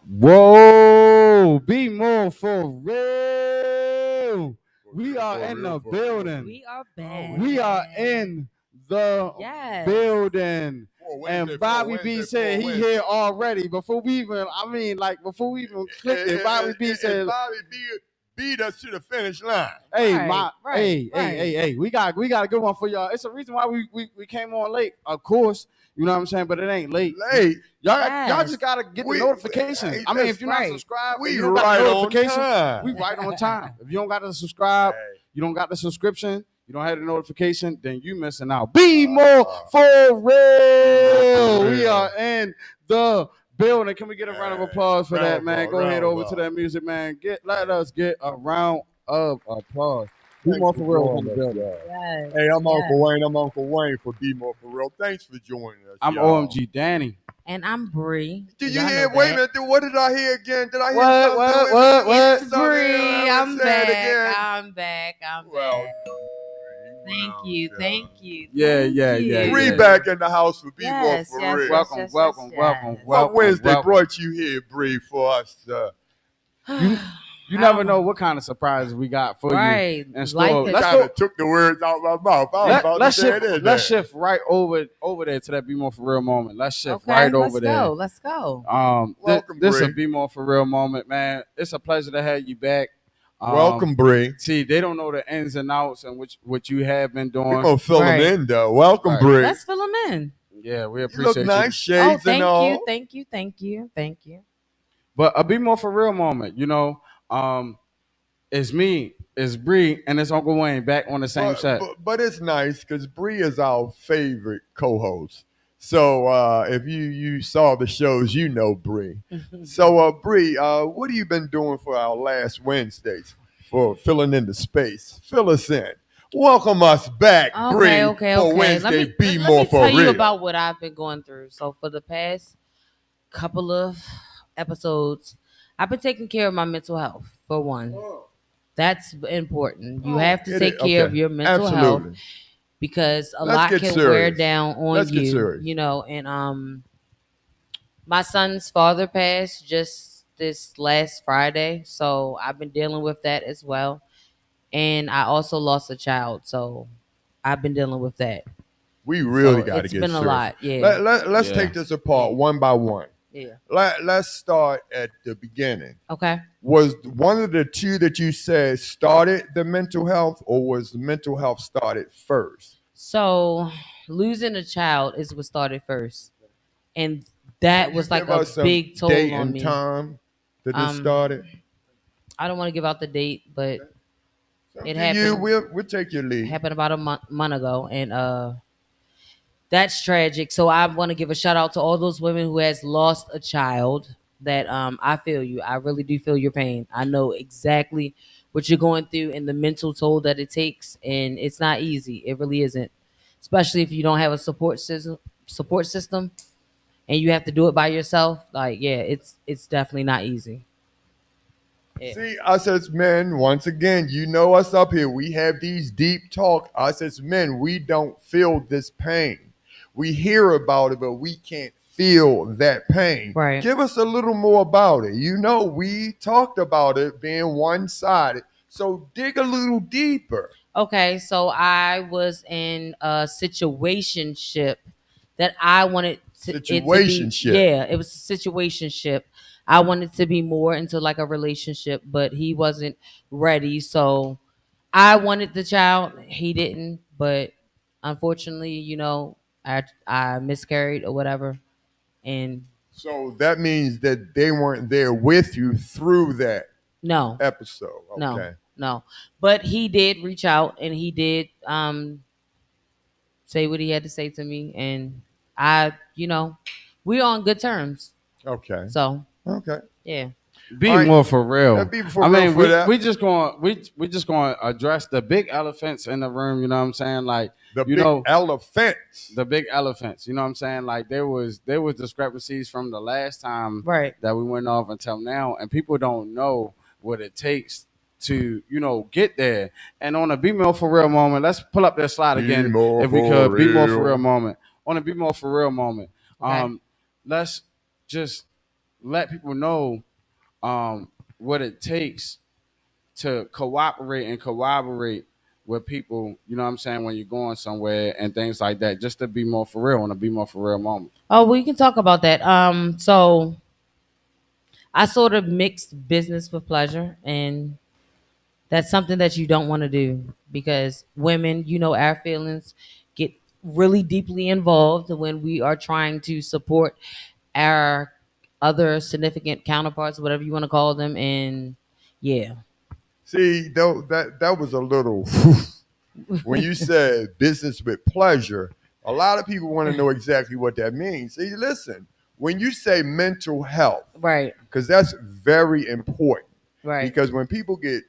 Whoa, be more for real. We are in the building. We are back. We are in the building. And Bobby B said he here already. Before we even clicked it, Bobby B said Bobby B beat us to the finish line. Hey, we got a good one for y'all. It's a reason why we came on late, of course. You know what I'm saying? But it ain't late. Y'all just gotta get the notification. I mean, if you're not subscribed, we you don't got the notification. on We right on time. If you don't got to subscribe, you don't got the subscription, you don't have the notification, then you missing out. Be more for real. We are in the building. Can we get a round of applause for that, man? Go ahead over to that music, man. Let us get a round of applause. Be more for real on the building. Yes. Hey, I'm Uncle Wayne. I'm Uncle Wayne for Be More for Real. Thanks for joining us. I'm OMG Danny. And I'm Bree. Did you hear? Wait a minute. What did I hear again? Did I hear something? What? Bree, I'm back. I'm back. Well, Thank you. Yeah. Bree back in the house for Be More for Real. Welcome. What Wednesday brought you here, Bree, for us? You never know what kind of surprises we got for you. And store. Let's kind of took the words out of my mouth. Let's shift right over there to that Be More for Real moment. Let's shift over there. Let's go. Welcome, this is a Be More for Real moment, man. It's a pleasure to have you back. Welcome, Bree. See, they don't know the ins and outs and what you have been doing. We're gonna fill them in, though. Welcome, Bree. Let's fill them in. Yeah, we appreciate you. Look nice, shades and all. Thank you. But a Be More for Real moment, you know. It's me, it's Bree, and it's Uncle Wayne back on the same set. But it's nice because Bree is our favorite co-host. So if you saw the shows, you know Bree. So Bree, what have you been doing for our last Wednesdays for filling in the space? Fill us in. Welcome us back, Bree, for Wednesday Be More for Real. Let me tell you about what I've been going through. So for the past couple of episodes, I've been taking care of my mental health, for one. That's important. You have to take care of your mental health because a lot can wear down on you. You know, and my son's father passed just this last Friday, so I've been dealing with that as well. And I also lost a child, so I've been dealing with that. We really got to get serious. It's been a lot, yeah. Let's take this apart one by one. Yeah. Let's start at the beginning. Okay. Was one of the two that you said started the mental health, or was the mental health started first? So losing a child is what started first, and that was like a big toll date on and me. Time that it started. I don't want to give out the date, but it happened. We'll take your lead. It happened about a month ago, and that's tragic. So I want to give a shout out to all those women who has lost a child. That I feel you. I really do feel your pain. I know exactly what you're going through and the mental toll that it takes, and it's not easy. It really isn't, especially if you don't have a support system, and you have to do it by yourself. Like, yeah, it's definitely not easy. Yeah. See, us as men, once again, you know us up here. We have these deep talk. Us as men, we don't feel this pain. We hear about it, but we can't feel that pain. Right. Give us a little more about it. You know, we talked about it being one-sided. So dig a little deeper. Okay, so I was in a situationship that I wanted to situationship. It was a situationship. I wanted to be more into like a relationship, but he wasn't ready. So I wanted the child. He didn't, but unfortunately, I miscarried or whatever. And So that means that they weren't there with you through that no, episode. no, Okay. no. But he did reach out and he did say what he had to say to me, and we're on good terms. Okay. So Okay. yeah. Be All right. more for real. Be for I real mean, for that. we just going we just going to address the big elephants in the room. You know what I'm saying? Like The you big know elephants. the big elephants. You know what I'm saying? Like there was discrepancies from the last time Right. that we went off until now, and people don't know what it takes to get there. And on a Be More for Real moment, let's pull up that slide Be again more if we for could. Be More for Real real. moment. On a Be More for Real moment, Okay. let's just let people know what it takes to cooperate and corroborate with people, you know what I'm saying, when you're going somewhere and things like that, just to be more for real and to be more for real moment. Oh, we can talk about that. So I sort of mixed business with pleasure, and that's something that you don't want to do because women, our feelings get really deeply involved when we are trying to support our other significant counterparts, whatever you want to call them. And yeah. See, though that was a little when you said business with pleasure, a lot of people want to know exactly what that means. See, listen, when you say mental health, Right. because that's very important. Right. Because when people get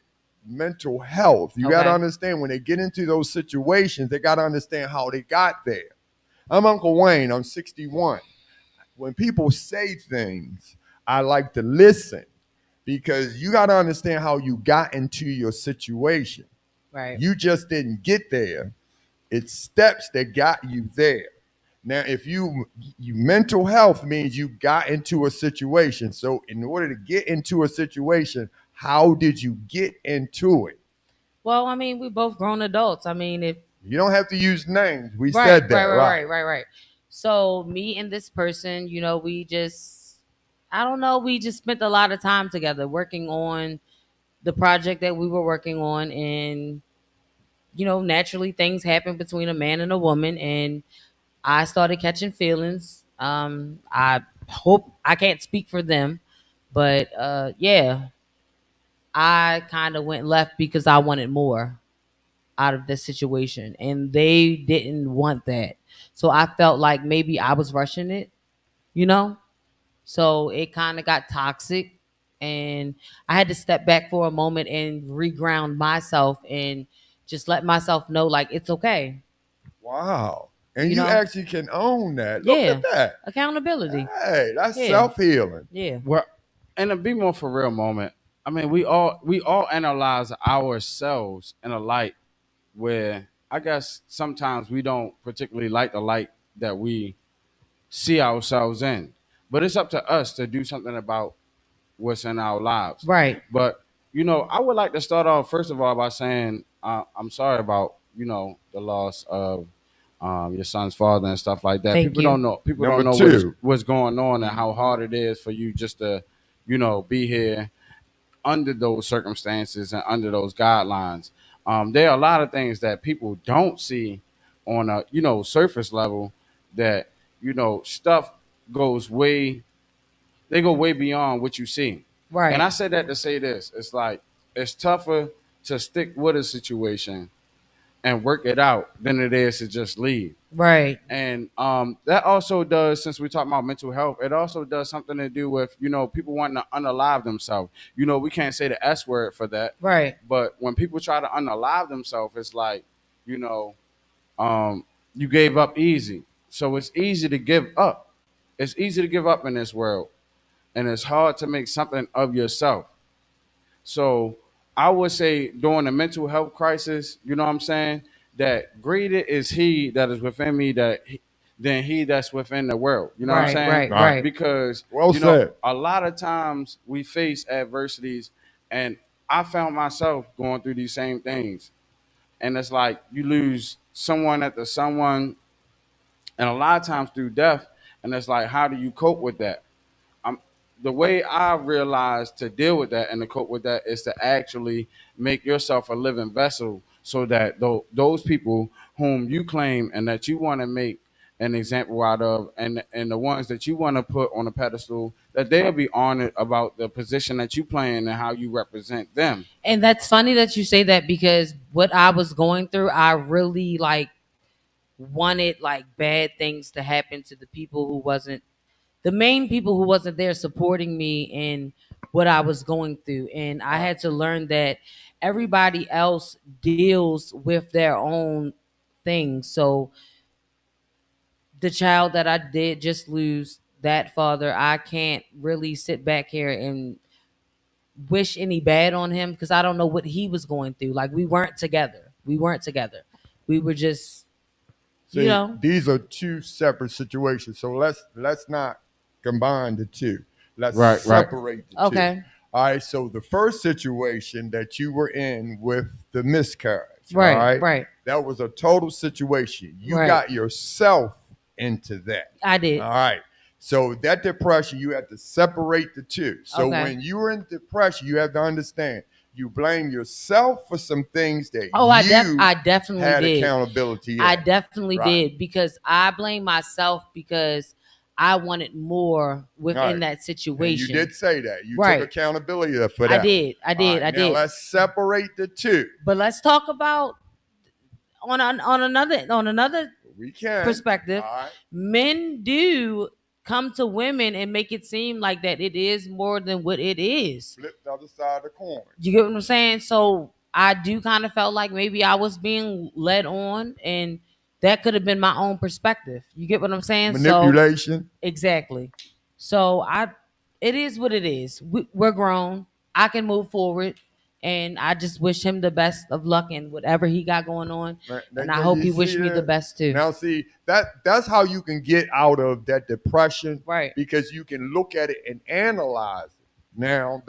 mental health, you got to Okay. understand when they get into those situations, they got to understand how they got there. I'm Uncle Wayne, I'm 61. When people say things, I like to listen because you got to understand how you got into your situation. Right. You just didn't get there. It's steps that got you there. Now, if you mental health means you got into a situation. So, in order to get into a situation, how did you get into it? Well, I mean, we both grown adults. I mean, if You don't have to use names. We right, said that, right, right, right? right, right, right. So me and this person, we just, I don't know, we just spent a lot of time together working on the project that we were working on, and naturally things happen between a man and a woman, and I started catching feelings. I hope I can't speak for them, but yeah, I kind of went left because I wanted more out of this situation, and they didn't want that. So I felt like maybe I was rushing it, you know? So it kind of got toxic, and I had to step back for a moment and reground myself and just let myself know like it's okay, Wow. And you you know? actually can own that. Look Yeah. at that. Accountability. Hey, that's Yeah. self healing. Yeah. Well, and to be more for real moment, I mean, we all analyze ourselves in a light where I guess sometimes we don't particularly like the light that we see ourselves in. But it's up to us to do something about what's in our lives. Right. But I would like to start off first of all by saying I'm sorry about the loss of your son's father and stuff like that. Thank People you. don't know. People Number don't know two. what's going on and how hard it is for you just to be here under those circumstances and under those guidelines. There are a lot of things that people don't see on a surface level that stuff goes way they go way beyond what you see. And Right. I said that to say this. It's like it's tougher to stick with a situation and work it out than it is to just leave. Right. And that also does, since we talk about mental health, it also does something to do with, people wanting to unalive themselves. We can't say the S word for that. Right. But when people try to unalive themselves, it's like, you know, you gave up easy. So it's easy to give up. It's easy to give up in this world. And it's hard to make something of yourself. So I would say during a mental health crisis, you know what I'm saying, that greater is he that is within me than he that's within the world. You know what I'm Right. saying? Right. All right. Right. Because Well said. a lot of times we face adversities, and I found myself going through these same things. And it's like you lose someone after someone, and a lot of times through death. And it's like, how do you cope with that? the way I realized to deal with that and to cope with that is to actually make yourself a living vessel so that those people whom you claim and that you want to make an example out of, and the ones that you want to put on a pedestal, that they'll be honored about the position that you playing and how you represent them. And that's funny that you say that, because what I was going through, I really like wanted like bad things to happen to the people who wasn't the main people who wasn't there supporting me in what I was going through. And I had to learn that everybody else deals with their own things. So the child that I did just lose, that father, I can't really sit back here and wish any bad on him, because I don't know what he was going through. Like, we weren't together. We weren't together. We were just, See, these are two separate situations. So let's not combine the two. Let's separate the two. Okay. All right. So the first situation that you were in with the miscarriage, Right, right. that was a total situation. You got yourself into that. I did. All right. So that depression, you have to separate the two. So when you were in depression, you have to understand you blame yourself for some things that I definitely had did. accountability in. I definitely did, because I blame myself because I wanted more within that situation. And you did say that. You took accountability for that. I did. Now let's separate the two. But let's talk about on another perspective. Men do come to women and make it seem like that it is more than what it is. Flip the other side of the coin. You get what I'm saying? So I do kind of felt like maybe I was being led on, and that could have been my own perspective. You get what I'm saying? Manipulation. So, exactly. So it is what it is. We're grown. I can move forward. And I just wish him the best of luck in whatever he got going on. And I hope he wished me the best too. Now, see, that's how you can get out of that depression. Right. Because you can look at it and analyze it. Now,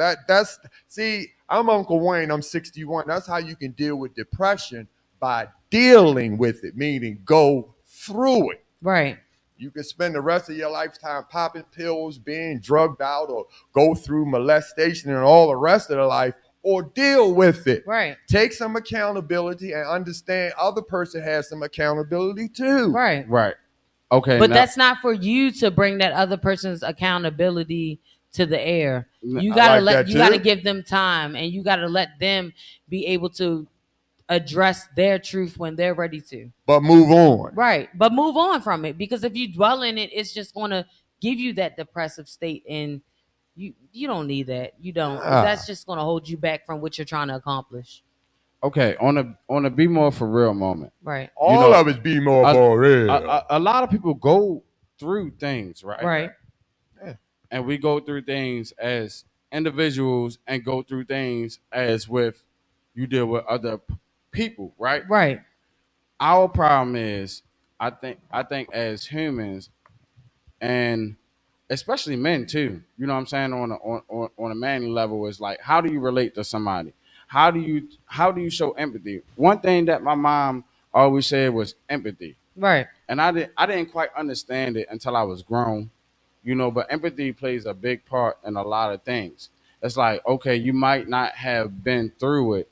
see, I'm Uncle Wayne, I'm 61. That's how you can deal with depression, by dealing with it, meaning go through it. Right. You can spend the rest of your lifetime popping pills, being drugged out, or go through molestation and all the rest of the life, or deal with it. Right. Take some accountability and understand other person has some accountability too. Right. Right. Okay. But that's not for you to bring that other person's accountability to the air. You gotta give them time, and you gotta let them be able to address their truth when they're ready to. But move on. Right. But move on from it, because if you dwell in it, it's just gonna give you that depressive state, and you don't need that. You don't. That's just gonna hold you back from what you're trying to accomplish. Okay, on a BMore4Real moment. Right. All of it's BMore4Real. A lot of people go through things, right? Right. Yeah. And we go through things as individuals and go through things as with you deal with other people, right? Right. Our problem is, I think as humans, and especially men too, you know what I'm saying, on a manly level, is like, how do you relate to somebody? How do you show empathy? One thing that my mom always said was empathy. Right. And I didn't quite understand it until I was grown, you know, but empathy plays a big part in a lot of things. It's like, okay, you might not have been through it,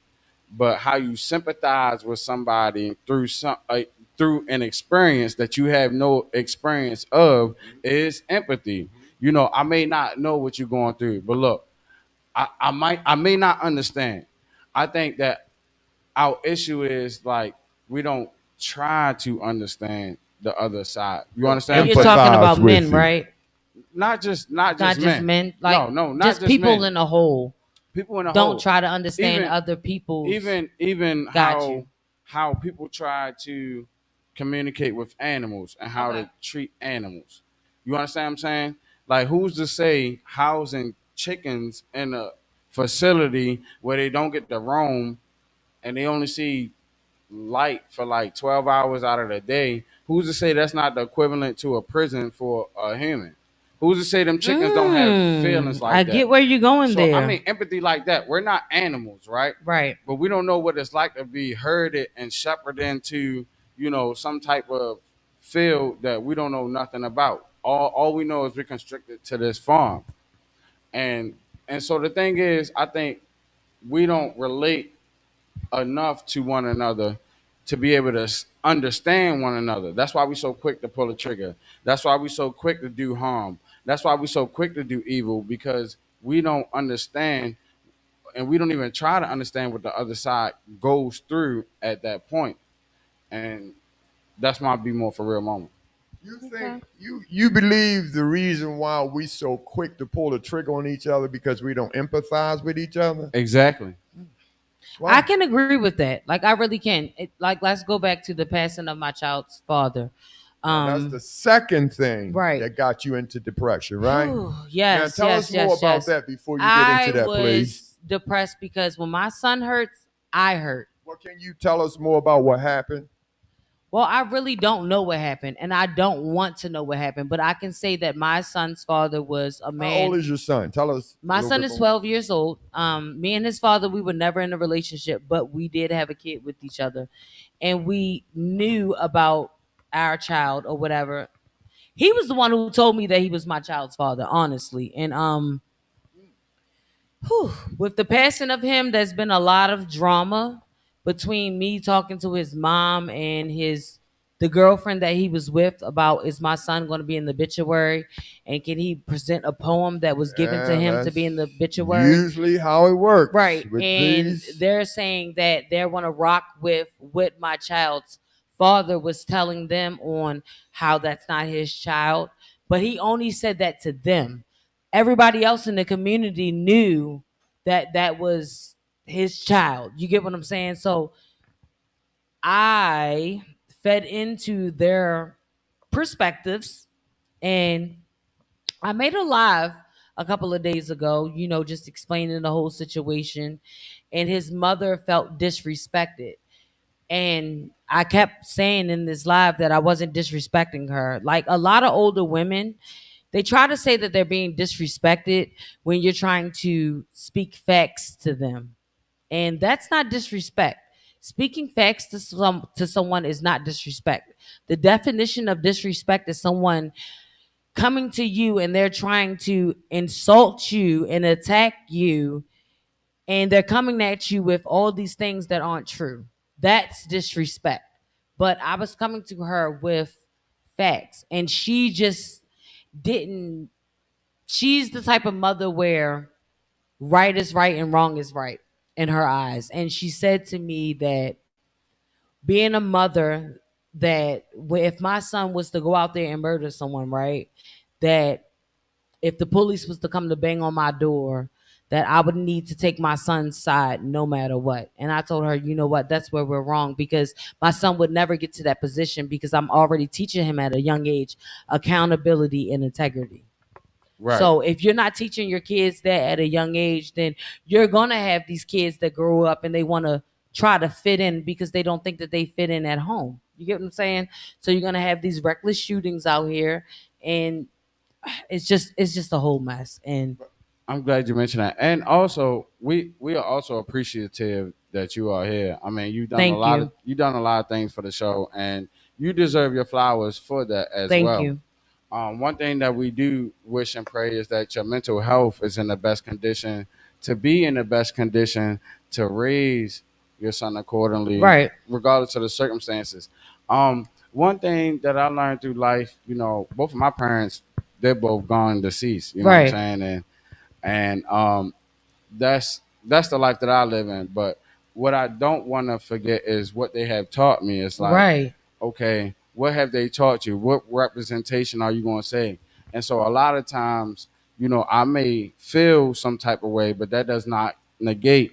but how you sympathize with somebody through an experience that you have no experience of is empathy. You know, I may not know what you're going through, but look, I may not understand. I think that our issue is like we don't try to understand the other side. You understand? You're talking about men, right? Not just men. Like, no, not just people men. in a whole. People in a don't whole. Try to understand other people's. Even how people try to communicate with animals and how to treat animals. You understand what I'm saying? Like, who's to say housing chickens in a facility where they don't get to roam and they only see light for like 12 hours out of the day? Who's to say that's not the equivalent to a prison for a human? Who's to say them chickens don't have feelings like that? I get where you're going there. I mean, empathy like that. We're not animals, right? Right. But we don't know what it's like to be herded and shepherded into, you know, some type of field that we don't know nothing about. All we know is we're constricted to this farm. And so the thing is, I think we don't relate enough to one another to be able to understand one another. That's why we so quick to pull a trigger. That's why we so quick to do harm. That's why we so quick to do evil, because we don't understand, and we don't even try to understand what the other side goes through at that point. And that's my be more for real moment. You Okay. think you believe the reason why we so quick to pull the trigger on each other because we don't empathize with each other? Exactly. I Why? can agree with that. Like I really can. Like let's go back to the passing of my child's father. Now that's the second thing Right. that got you into depression, right? Now Yes, tell us yes, more yes, about yes. that before you get I into that, please. was depressed because when my son hurts, I hurt. Well, can you tell us more about what happened? Well, I really don't know what happened, and I don't want to know what happened, but I can say that my son's father was a How old man. is your son? Tell us a My little son bit is more. 12 years old. Me and his father, we were never in a relationship, but we did have a kid with each other, and we knew about our child or whatever. He was the one who told me that he was my child's father, honestly. And with the passing of him, there's been a lot of drama between me talking to his mom and the girlfriend that he was with about, is my son going to be in the obituary, and can he present a poem that was given to Yeah, him to that's be in the obituary. usually how it works Right. with And these. they're saying that they want to rock with what my child's father was telling them on how that's not his child. But he only said that to them. Everybody else in the community knew that that was his child. You get what I'm saying? So I fed into their perspectives, and I made a live a couple of days ago, just explaining the whole situation. And his mother felt disrespected. And I kept saying in this live that I wasn't disrespecting her. Like a lot of older women, they try to say that they're being disrespected when you're trying to speak facts to them. And that's not disrespect. Speaking facts to someone is not disrespect. The definition of disrespect is someone coming to you and they're trying to insult you and attack you, and they're coming at you with all these things that aren't true. That's disrespect. But I was coming to her with facts, and she just didn't. She's the type of mother where right is right and wrong is right in her eyes. And she said to me that being a mother, that if my son was to go out there and murder someone, right, that if the police was to come to bang on my door, that I would need to take my son's side no matter what. And I told her, you know what, that's where we're wrong, because my son would never get to that position, because I'm already teaching him at a young age accountability and integrity. Right. So if you're not teaching your kids that at a young age, then you're gonna have these kids that grow up and they want to try to fit in because they don't think that they fit in at home. You get what I'm saying? So you're gonna have these reckless shootings out here, and it's just a whole mess. And I'm glad you mentioned that. And also, we are also appreciative that you are here. I mean, thank you, you've done a lot of things for the show, and you deserve your flowers for that as thank well. you. One thing that we do wish and pray is that your mental health is in the best condition, to be in the best condition to raise your son accordingly, Right, regardless of the circumstances. One thing that I learned through life, both of my parents, they're both gone deceased. You know what I'm right, saying? And that's the life that I live in. But what I don't want to forget is what they have taught me. It's like, right. okay, what have they taught you? What representation are you going to say? And so a lot of times, I may feel some type of way, but that does not negate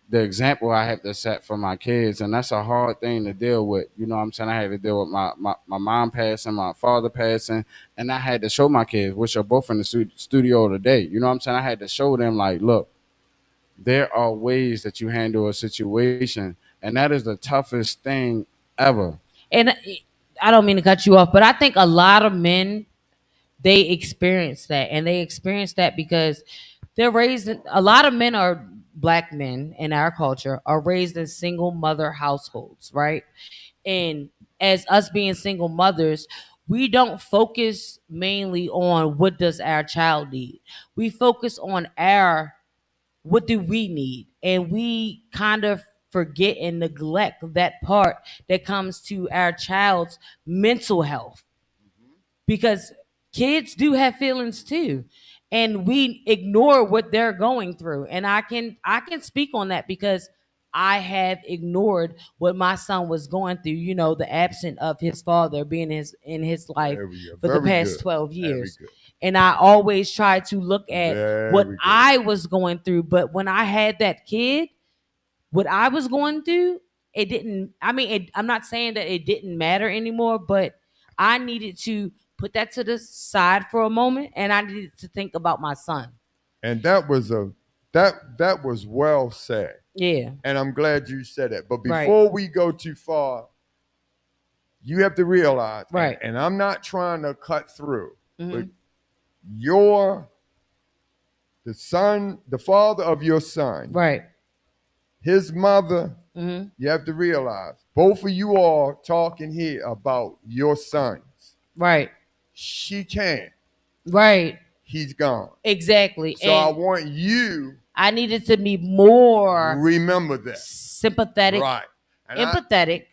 the example I have to set for my kids. And that's a hard thing to deal with. You know what I'm saying? I had to deal with my mom passing, my father passing, and I had to show my kids, which are both in the studio today. You know what I'm saying? I had to show them, like, look, there are ways that you handle a situation, and that is the toughest thing ever. And I don't mean to cut you off, but I think a lot of men, they experience that, and they experience that because they're raised in, a lot of men are black men in our culture are raised in single mother households, right? And as us being single mothers, we don't focus mainly on what does our child need. We focus on our what do we need, and we kind of forget and neglect that part that comes to our child's mental health, because kids do have feelings too, and we ignore what they're going through. And I can speak on that because I have ignored what my son was going through, the absence of his father being in his life for the Very past good. 12 Very years. good. And I always try to look at what Very good. I was going through. But when I had that kid, what I was going through, it didn't, I'm not saying that it didn't matter anymore, but I needed to put that to the side for a moment, and I needed to think about my son. And that was well said. Yeah. And I'm glad you said it. But Right. before we go too far, you have to realize, Right. and I'm not trying to cut through, Mhm. but the father of your son, Right. his mother, Mhm. you have to realize, both of you are talking here about your sons. Right. She can't. Right. He's gone. Exactly. So I And want you I needed to be more remember that. sympathetic, Right. And empathetic,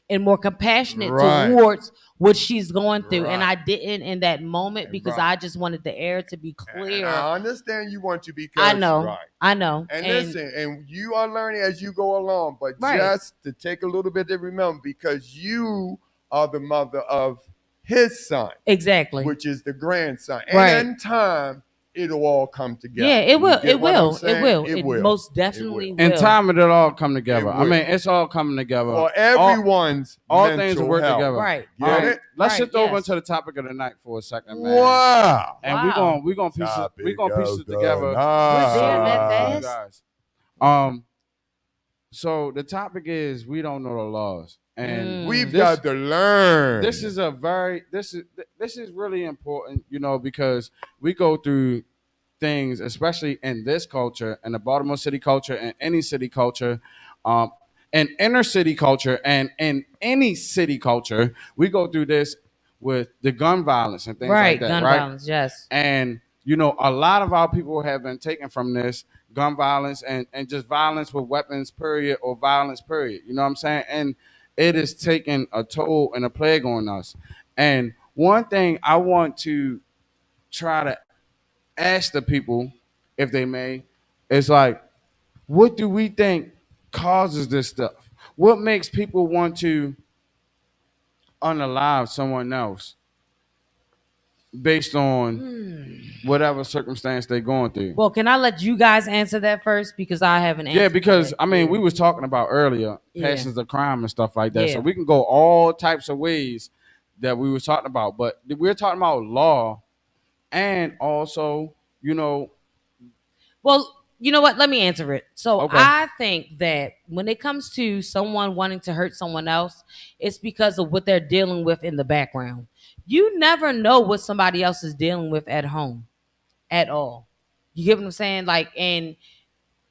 and more compassionate Right. towards what she's going through. And Right. I didn't in that moment because Right. I just wanted the air to be and clear. I understand you want to because I know. right. I know. And listen, and you are learning as you go along, but Right. just to take a little bit to remember, because you are the mother of his son, Exactly. which is the grandson. Right. And in time, it'll all come together. Yeah, it will. You get It what I'm will. It saying? will. It It will. most definitely will. In time, it'll all come together. It I mean, will. it's all coming together. For everyone's all mental things will work health. together. Right. Get it? Let's Right, shift over yes. into the topic of the night for a second, man. Wow. And Wow. we're gonna piece it together. We're there that for you fast? guys. So the topic is we don't know the laws, and We've this- got to learn. this is really important, because we go through things, especially in this culture, in the Baltimore city culture, and any city culture, and inner city culture, and in any city culture, we go through this with the gun violence and things Right. like that, Gun right? violence. Yes. And a lot of our people have been taken from this gun violence and just violence with weapons, period, or violence, period. You know what I'm saying? And it is taking a toll and a plague on us. And one thing I want to try to ask the people, if they may, is like, what do we think causes this stuff? What makes people want to unalive someone else based on whatever circumstance they're going through? Well, can I let you guys answer that first, because I haven't answered. Yeah, because that. we was talking about earlier Yeah. passions of crime and stuff like that. Yeah. So we can go all types of ways that we was talking about, but we're talking about law, and also, Well, you know what? Let me answer it. So Okay. I think that when it comes to someone wanting to hurt someone else, it's because of what they're dealing with in the background. You never know what somebody else is dealing with at home at all. You get what I'm saying? Like, and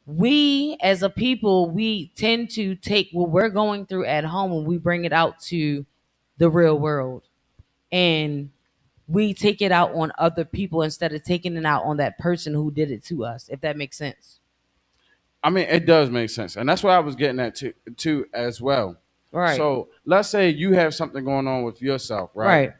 we as a people, we tend to take what we're going through at home and we bring it out to the real world. And we take it out on other people instead of taking it out on that person who did it to us, if that makes sense. it does make sense, and that's what I was getting at too as well. Right. So let's say you have something going on with yourself, right? Right.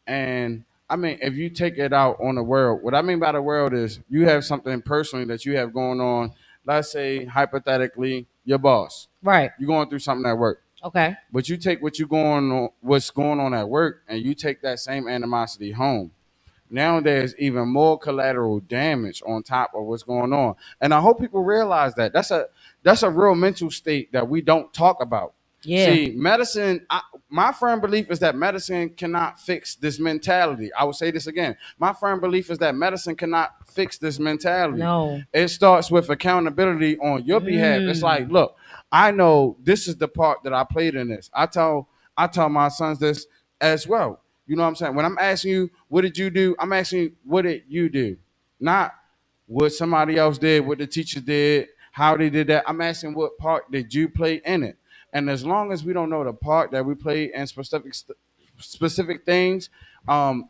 And if you take it out on the world, what I mean by the world is you have something personally that you have going on. Let's say hypothetically, your boss. Right. You're going through something at work. Okay. But you take what's going on at work, and you take that same animosity home. Now there's even more collateral damage on top of what's going on. And I hope people realize that. That's a real mental state that we don't talk about. Yeah. See, medicine, my firm belief is that medicine cannot fix this mentality. I will say this again. My firm belief is that medicine cannot fix this mentality. No. It starts with accountability on your behalf. It's like, look, I know this is the part that I played in this. I tell my sons this as well. You know what I'm saying? When I'm asking you, what did you do? I'm asking you, what did you do? Not what somebody else did, what the teacher did, how they did that. I'm asking what part did you play in it? And as long as we don't know the part that we play in specific things,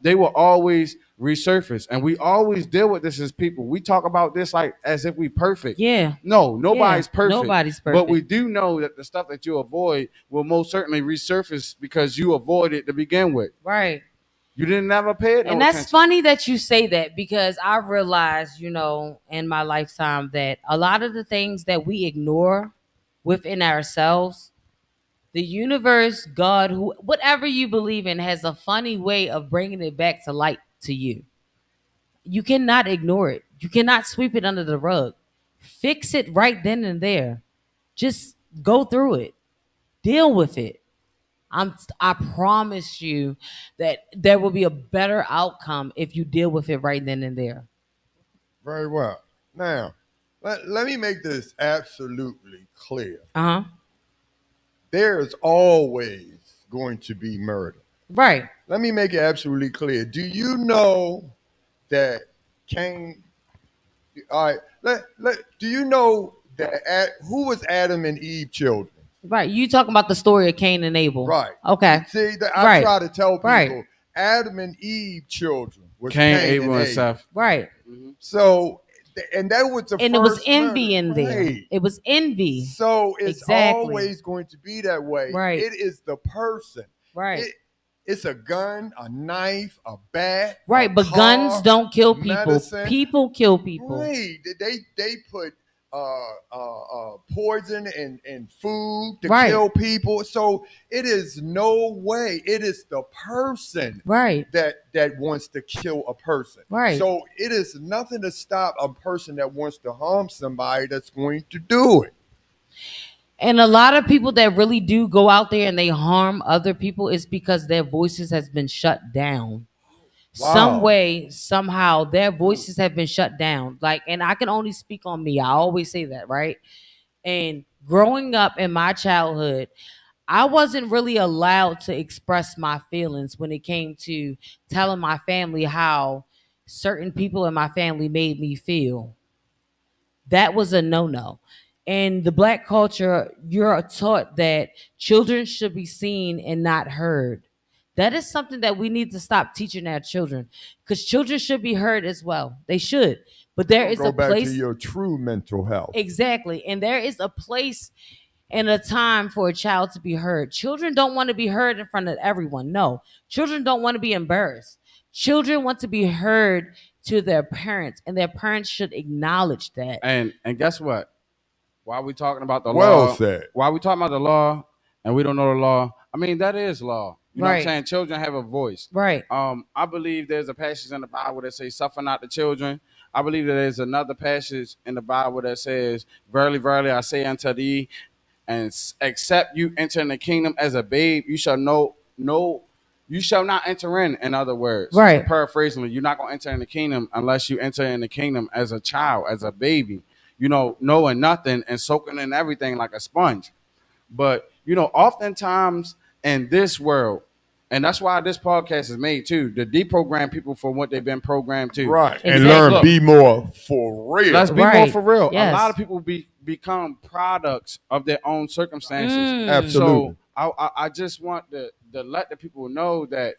they will always resurface, and we always deal with this as people. We talk about this like as if we perfect. Yeah. No, nobody's Yeah, perfect. nobody's But we perfect. do know that the stuff that you avoid will most certainly resurface because you avoided it to begin with. Right. You didn't never pay it no And that's attention. funny that you say that, because I realized, in my lifetime that a lot of the things that we ignore within ourselves, the universe, God, who, whatever you believe in, has a funny way of bringing it back to light to you. You cannot ignore it. You cannot sweep it under the rug. Fix it right then and there. Just go through it. Deal with it. I promise you that there will be a better outcome if you deal with it right then and there. Very well. Now, let me make this absolutely clear. Uh-huh. There's always going to be murder. Right. Let me make it absolutely clear. Do you know that Cain? All right. Do you know that who was Adam and Eve children? Right. You talking about the story of Cain and Abel. Right. Okay. See, I Right. try to tell people Right. Adam and Eve children was Cain, Cain Abel, and Abel. Seth. Right. So, and that was the And first it was envy murder. in there. Right. It was envy. So it's Exactly. always going to be that way. Right. It is the person. Right. It's a gun, a knife, a bat. Right. A But car, guns don't kill people. medicine. People kill people. Right. They put poison in food to Right. kill people. So it is no way. It is the person Right. that wants to kill a person. Right. So it is nothing to stop a person that wants to harm somebody that's going to do it. And a lot of people that really do go out there and they harm other people is because their voices has been shut down. Wow. Some way, somehow, their voices have been shut down. Like, and I can only speak on me. I always say that, right? And growing up in my childhood, I wasn't really allowed to express my feelings when it came to telling my family how certain people in my family made me feel. That was a no-no. In the Black culture, you're taught that children should be seen and not heard. That is something that we need to stop teaching our children, because children should be heard as well. They should. But there is Go a back place. to your true mental health. Exactly. And there is a place and a time for a child to be heard. Children don't want to be heard in front of everyone. No. Children don't want to be embarrassed. Children want to be heard to their parents, and their parents should acknowledge that. And guess what? Why are we talking about the Well law? said. Why are we talking about the law and we don't know the law? I mean, that is law. You know what I'm Right. saying? Children have a voice. Right. I believe there's a passage in the Bible that says, "Suffer not the children." I believe that there's another passage in the Bible that says, "Verily, verily, I say unto thee, and except you enter in the kingdom as a babe, you shall you shall not enter in." In other words, Right. paraphrasingly, you're not going to enter in the kingdom unless you enter in the kingdom as a child, as a baby, knowing nothing and soaking in everything like a sponge. But, oftentimes in this world, and that's why this podcast is made too, to deprogram people for what they've been programmed to. Right. Exactly. And learn Look, be more for real. Let's be more Right. for real. Yes. A lot of people become products of their own circumstances. Absolutely. So I just want to let the people know that,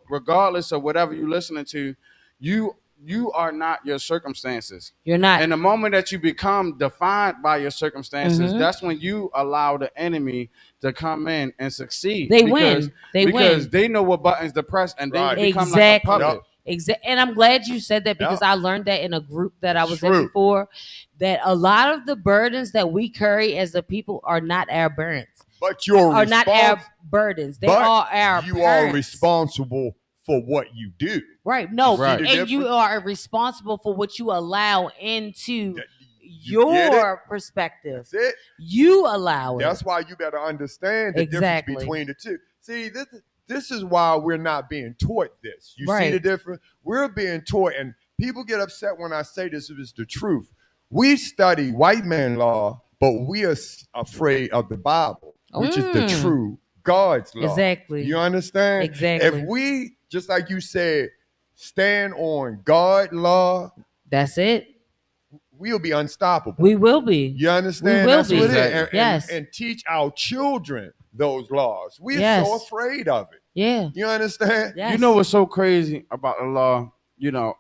regardless of whatever you're listening to, you are not your circumstances. You're not. And the moment that you become defined by your circumstances, Mhm. that's when you allow the enemy to come in and succeed. They because, win. They because win. they know what buttons to press, and they Right. become Exactly. like a puppet. And I'm glad you said that, because Yep. I learned that in a group that I was in True. before, that a lot of the burdens that we carry as a people are not our burdens. But you're Are not our burdens. They are our you parents. are responsible for what you do. Right. No. Right. See the And you difference? are responsible for what you allow into You get your perspective. That's it. You allow it. That's why you better understand the Exactly. difference between the two. See, this is why we're not being taught this. You see Right. the difference? We're being taught, and people get upset when I say this is the truth. We study white man law, but we are afraid of the Bible, which is the true God's law. Exactly. You understand? Exactly. If we, just like you said, stand on God law, That's it. we'll be unstoppable. We will be. You understand? We will That's be. what it is. Exactly. And Yes. and teach our children those laws. We're Yes. so afraid of it. Yeah. You understand? Yes. You know what's so crazy about the law?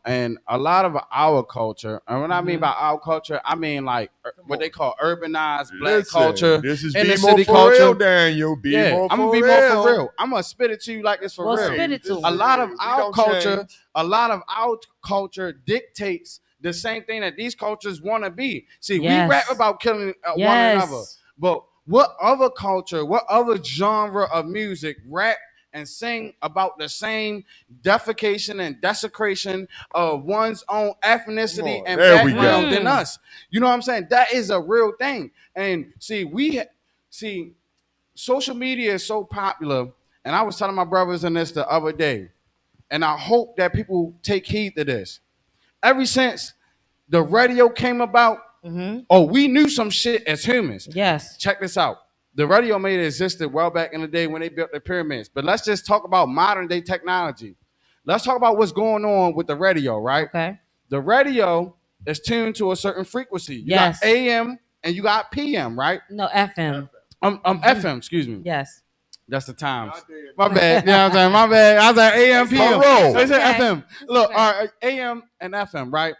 And a lot of our culture, and when I mean by our culture, I mean like what they call urbanized black Listen, culture, this is inner BMore city for culture. real, Daniel. Yeah, I'm gonna be more for real. I'm gonna spit it to you like it's for Well, real. spit it to A him. lot of We our don't culture, change. a lot of our culture dictates the same thing that these cultures want to be. See, Yes. we rap about killing one Yes. another, but what other culture, what other genre of music rap and sing about the same defecation and desecration of one's own ethnicity on, and there we background go. than us? You know what I'm saying? That is a real thing. And see, social media is so popular, and I was telling my brothers in this the other day, and I hope that people take heed to this. Ever since the radio came about, we knew some shit as humans. Yes. Check this out. The radio may have existed well back in the day when they built the pyramids, but let's just talk about modern day technology. Let's talk about what's going on with the radio, right? Okay. The radio is tuned to a certain frequency. You Yes. got AM and you got PM, right? No, FM. FM, excuse me. Yes. That's the times. My bad. You know what I'm saying? My bad. I was like AM, PM. roll. They said Okay. FM. Look, okay. all right, AM and FM, right?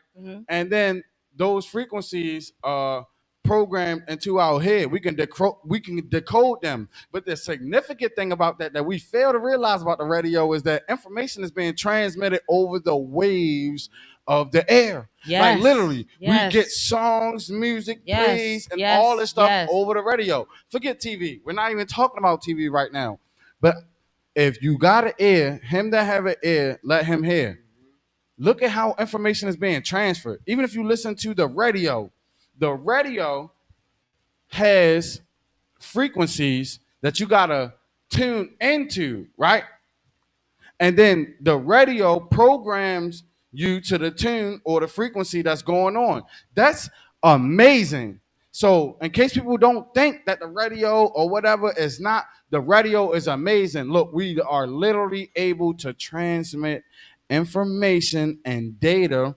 And then those frequencies are programmed into our head. We can decode them. But the significant thing about that we fail to realize about the radio is that information is being transmitted over the waves of the air. Yes. Like literally, Yes. we get songs, music, Yes. plays, and Yes. all this stuff Yes. over the radio. Forget TV. We're not even talking about TV right now. But if you got an ear, him that have an ear, let him hear. Look at how information is being transferred. Even if you listen to the radio has frequencies that you gotta tune into, right? And then the radio programs you to the tune or the frequency that's going on. That's amazing. So, in case people don't think that the radio or whatever is not, the radio is amazing. Look, we are literally able to transmit information and data,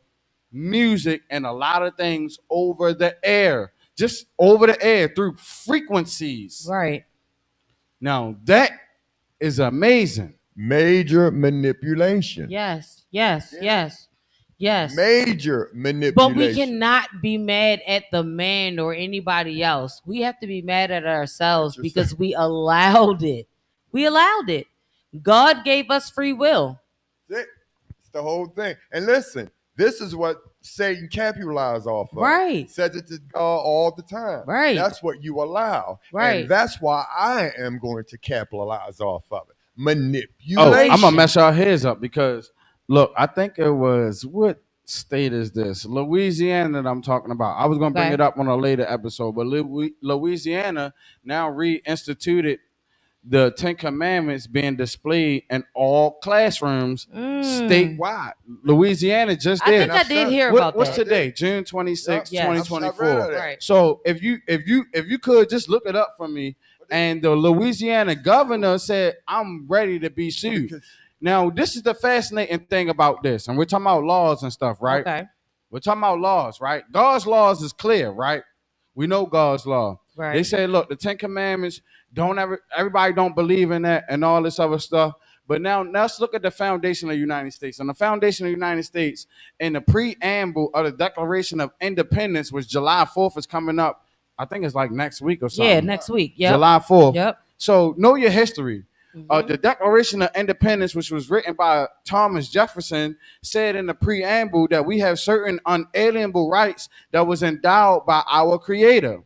music, and a lot of things over the air, just over the air through frequencies. Right. Now, that is amazing. Major manipulation. Yes. Yes. Yes. Yes. Major manipulation. But we cannot be mad at the man or anybody else. We have to be mad at ourselves because we allowed it. We allowed it. God gave us free will. It's the whole thing. And listen, this is what Satan capitalizes off of. Right. Says it to God all the time. Right. That's what you allow. Right. And that's why I am going to capitalize off of it. Manipulation. Oh, I'm gonna mess y'all heads up because look, I think it was what state is this? Louisiana that I'm talking about. I was gonna bring Okay. it up on a later episode, but Louisiana now reinstituted the Ten Commandments being displayed in all classrooms statewide. Louisiana just I did. think I did hear about What's that. today? June 26, Yes. 2024. I've read that. Right. So if you could just look it up for me, and the Louisiana governor said, "I'm ready to be sued." Now, this is the fascinating thing about this, and we're talking about laws and stuff, right? Okay. We're talking about laws, right? God's laws is clear, right? We know God's law. Right. They say, look, the Ten Commandments, everybody don't believe in that and all this other stuff. But now let's look at the foundation of the United States. And the foundation of the United States in the preamble of the Declaration of Independence, which July 4th is coming up. I think it's like next week or something. Yeah, next week. Yep. July 4th. Yep. So know your history. The Declaration of Independence, which was written by Thomas Jefferson, said in the preamble that we have certain unalienable rights that was endowed by our Creator.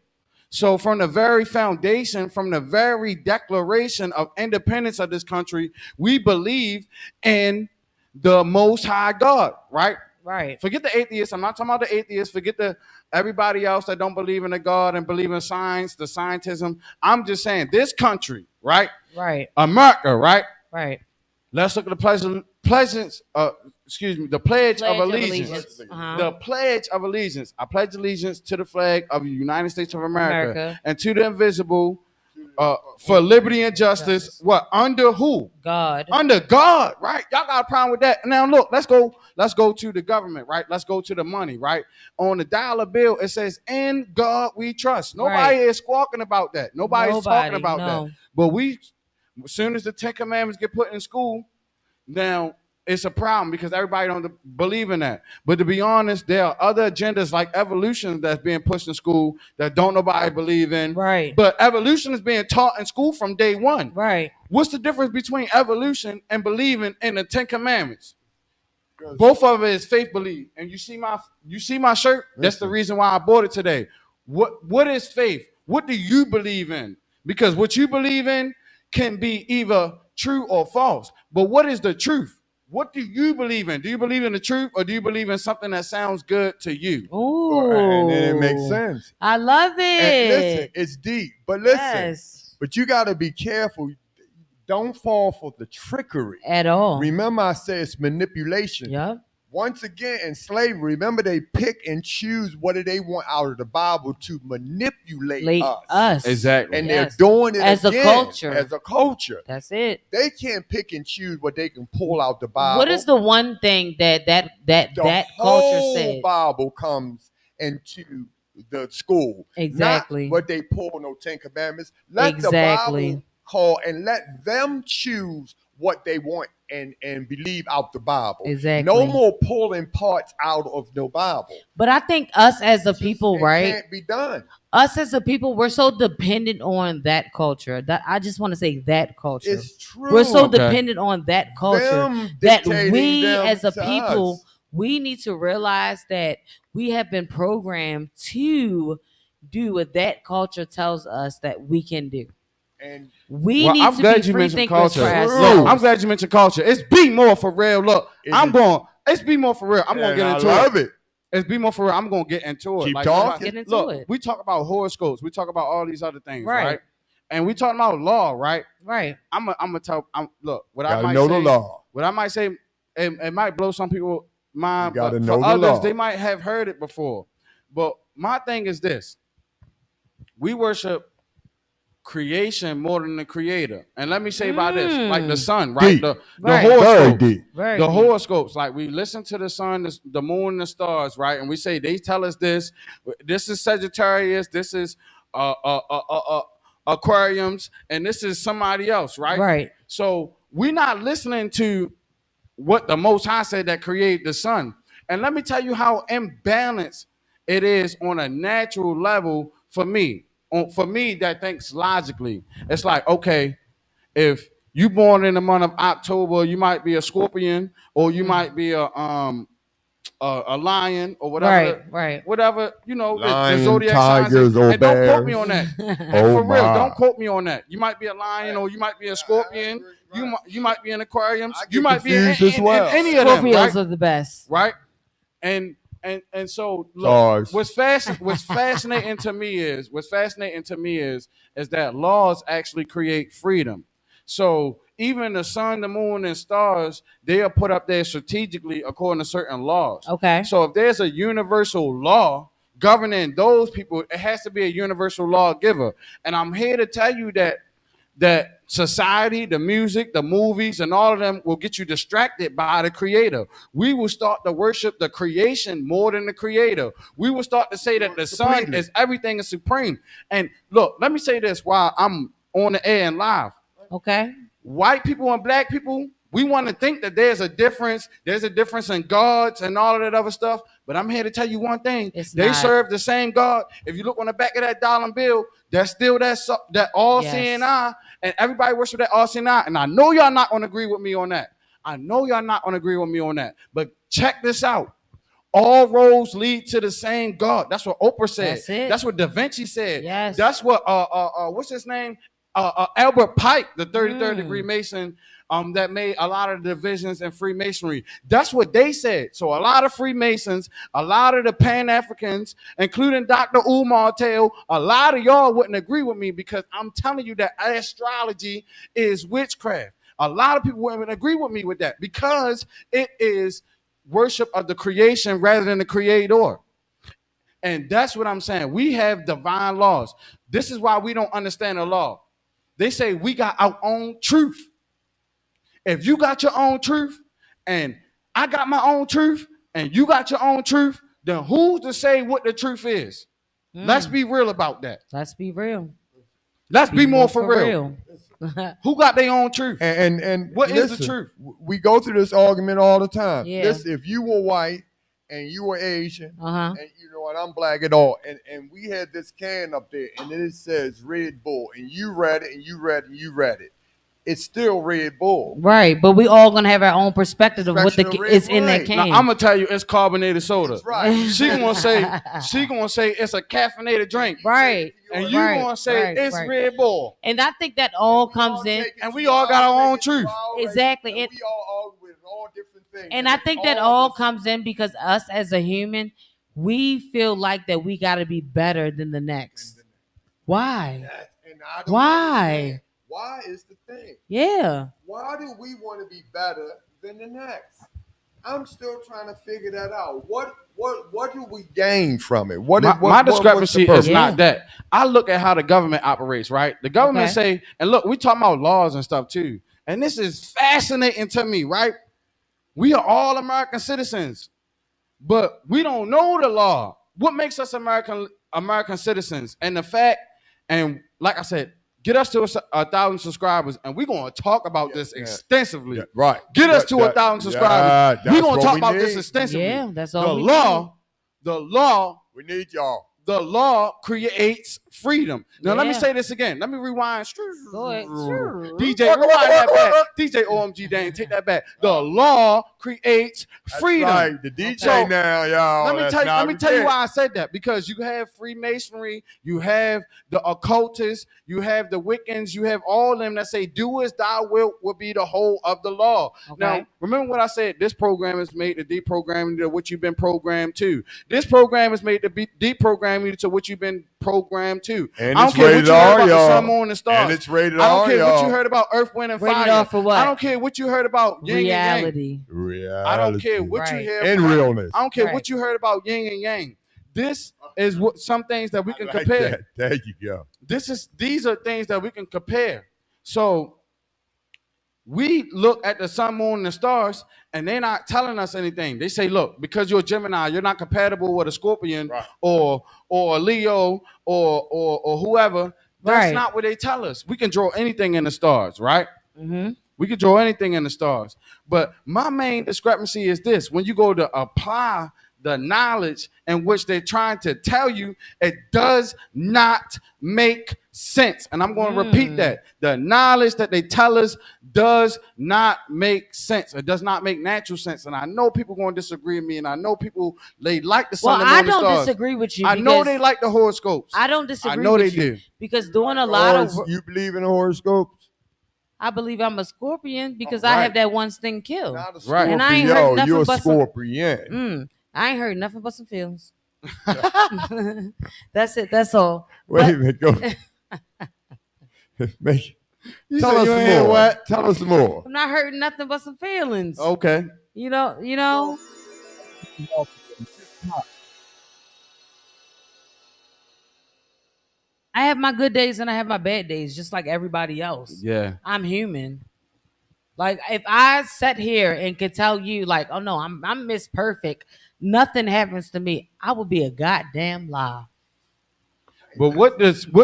So from the very foundation, from the very Declaration of Independence of this country, we believe in the Most High God, right? Right. Forget the atheists. I'm not talking about the atheists. Forget everybody else that don't believe in a God and believe in science, the scientism. I'm just saying this country, right? Right. America, right? Right. Let's look at the Pledge of Allegiance. The Pledge of Allegiance. I pledge allegiance to the flag of the United States of America. And to the invisible for liberty and justice. What? Under who? God. Under God, right? Y'all got a problem with that. Now look, let's go to the government, right? Let's go to the money, right? On the dollar bill, it says, "In God we trust." Nobody is squawking about that. Nobody's talking about that. But As soon as the 10 Commandments get put in school, now it's a problem because everybody don't believe in that. But to be honest, there are other agendas like evolution that's being pushed in school that don't nobody believe in. Right. But evolution is being taught in school from day one. Right. What's the difference between evolution and believing in the 10 Commandments? Both of it is faith belief. And you see my shirt? That's the reason why I bought it today. What is faith? What do you believe in? Because what you believe in can be either true or false. But what is the truth? What do you believe in? Do you believe in the truth or do you believe in something that sounds good to you? Ooh. And it makes sense. I love it. And listen, it's deep. But listen, Yes. but you got to be careful. Don't fall for the trickery. At all. Remember I said it's manipulation. Yep. Once again, in slavery, remember they pick and choose what do they want out of the Bible to manipulate us. Exactly. And they're doing it as again, a culture. As a culture. That's it. They can't pick and choose what they can pull out the Bible. What is the one thing that culture whole said? Bible comes into the school. Exactly. Not what they pull, no 10 Commandments. Let Exactly. the Bible call and let them choose what they want and believe out the Bible. Exactly. No more pulling parts out of no Bible. But I think us as a people, It right? can't be done. Us as a people, we're so dependent on that culture. That I just want to say that culture. It's true. We're so Okay. dependent on that culture Them that dictating we them as a to people, us. we need to realize that we have been programmed to do what that culture tells us that we can do. And We Well, need I'm to glad be you free mentioned thinkers culture. for True. ourselves. I'm glad you mentioned culture. It's BMore4Real. Look, it's BMore4Real. I'm gonna and get I into love it. it. It's BMore4Real. I'm gonna get into it. Keep Like, talking. Get into look, it. we talk about horoscopes. We talk about all these other things, Right. right? And we talking about law, right? Right. Look, what I Gotta might know say. the law. What I might say, it might blow some people mind, You gotta but know for the others, law. they might have heard it before. But my thing is this: we worship creation more than the creator. And let me say about this, like the sun, right? Deep. The Right. Very horoscopes. deep. Very The deep. horoscopes, like we listen to the sun, the moon, and the stars, right? And we say they tell us this. This is Sagittarius. This is Aquariums, and this is somebody else, right? Right. So we're not listening to what the Most High said that created the sun. And let me tell you how imbalanced it is on a natural level for me. For me, that thinks logically. It's like, okay, if you born in the month of October, you might be a scorpion, or you might be a lion, or whatever. Right. Whatever, the Lion, zodiac signs. tigers, or And don't quote me bears. on that. Oh, For real, my. don't quote me on that. You might be a lion, or you might be a scorpion. You might be an aquarium. I get You might be in, confused as well. any of them, Scorpios right? are the best. Right? And so look, Stars. what's fascinating to me is that laws actually create freedom. So even the sun, the moon, and stars, they are put up there strategically according to certain laws. Okay. So if there's a universal law governing those people, it has to be a universal lawgiver. And I'm here to tell you that society, the music, the movies, and all of them will get you distracted by the creator. We will start to worship the creation more than the creator. We will start to say that the sun Completely. is everything is supreme. And look, let me say this while I'm on the air and live. Okay. White people and black people, we want to think that there's a difference. There's a difference in gods and all of that other stuff. But I'm here to tell you one thing. It's They not. serve the same God. If you look on the back of that dollar bill, that's still that all-seeing Yes. eye. And everybody worship that all-seeing eye. And I know y'all not going to agree with me on that. But check this out. All roads lead to the same God. That's what Oprah said. That's it. That's what Da Vinci said. Yes. That's what what's his name? Albert Pike, the 33rd degree Mason, that made a lot of the divisions in Freemasonry. That's what they said. So a lot of Freemasons, a lot of the Pan-Africans, including Dr. Umar Tale, a lot of y'all wouldn't agree with me because I'm telling you that astrology is witchcraft. A lot of people wouldn't agree with me with that because it is worship of the creation rather than the creator. And that's what I'm saying. We have divine laws. This is why we don't understand the law. They say we got our own truth. If you got your own truth and I got my own truth and you got your own truth, then who's to say what the truth is? Let's be real about that. Let's be real. Let's be more for real. Who got their own truth? And what is listen, the truth? We go through this argument all the time. Yeah. Listen, if you were white and you were Asian, Uh-huh. and and I'm black at all, and we had this can up there, and it says Red Bull, and you read it, and you read it, and you read it. It's still Red Bull. Right, but we all gonna have our own perspective of what is in that can. Now, I'm gonna tell you, it's carbonated soda. That's right. She gonna say it's a caffeinated drink. Right. And you gonna say it's Red Bull. And I think that all comes in, and we all got our own truth. Exactly. And we all with all different things. And I think that all comes in because us as a human, we feel like that we got to be better than the next. Why? Why? Why is the thing? Yeah. Why do we want to be better than the next? I'm still trying to figure that out. What do we gain from it? My discrepancy is not that. I look at how the government operates, right? The government say, and look, we talking about laws and stuff too. And this is fascinating to me, right? We are all American citizens, but we don't know the law. What makes us American citizens? And the fact, and like I said, get us to 1,000 subscribers, and we're going to talk about this extensively. Yeah, right. Get us to 1,000 subscribers. We're going to talk about this extensively. Yeah, that's all. The law. We need y'all. The law creates freedom. Now, let me say this again. Let me rewind. Go ahead. DJ, rewind that back. DJ OMG Dane, take that back. The law creates freedom. That's right. The DJ now, y'all. Let me tell you why I said that. Because you have Freemasonry, you have the occultists, you have the Wiccans, you have all of them that say, do as thou wilt will be the whole of the law. Okay. Now, remember what I said. This program is made to deprogram you to what you've been programmed to. This program is made to deprogram you to what you've been programmed to. And I don't care what you heard about the sun, moon, and stars. And it's rated I don't R, care y'all. what you heard about earth, wind, and fire. R for what? I don't care what you heard about yin reality. and yang. I don't care what you hear and realness. I don't care what you heard about yin and yang. This is what some things that we can compare. There you go. These are things that we can compare. So we look at the sun, moon, and the stars, and they're not telling us anything. They say, look, because you're a Gemini, you're not compatible with a Scorpion or a Leo or whoever. That's not what they tell us. We can draw anything in the stars, right? Mm-hmm. We can draw anything in the stars. But my main discrepancy is this. When you go to apply the knowledge in which they're trying to tell you, it does not make sense. And I'm going to repeat that. The knowledge that they tell us does not make sense. It does not make natural sense. And I know people are going to disagree with me, and I know people, they like the sun, the moon, the stars. I don't disagree with you. I know they like the horoscopes. I don't disagree with you. I know they do. Because doing a lot of... You believe in the horoscopes? I believe I'm a Scorpion because I have that one thing killed. Right. And I ain't heard nothing you're a but Scorpion. I ain't heard nothing but some feelings. That's it. That's all. Wait a minute. Go. Tell us more. What? Tell us more. I'm not hurting nothing but some feelings. Okay. You know. I have my good days and I have my bad days, just like everybody else. Yeah. I'm human. Like if I sat here and could tell you, like, oh no, I'm Miss Perfect, nothing happens to me, I would be a goddamn lie. But what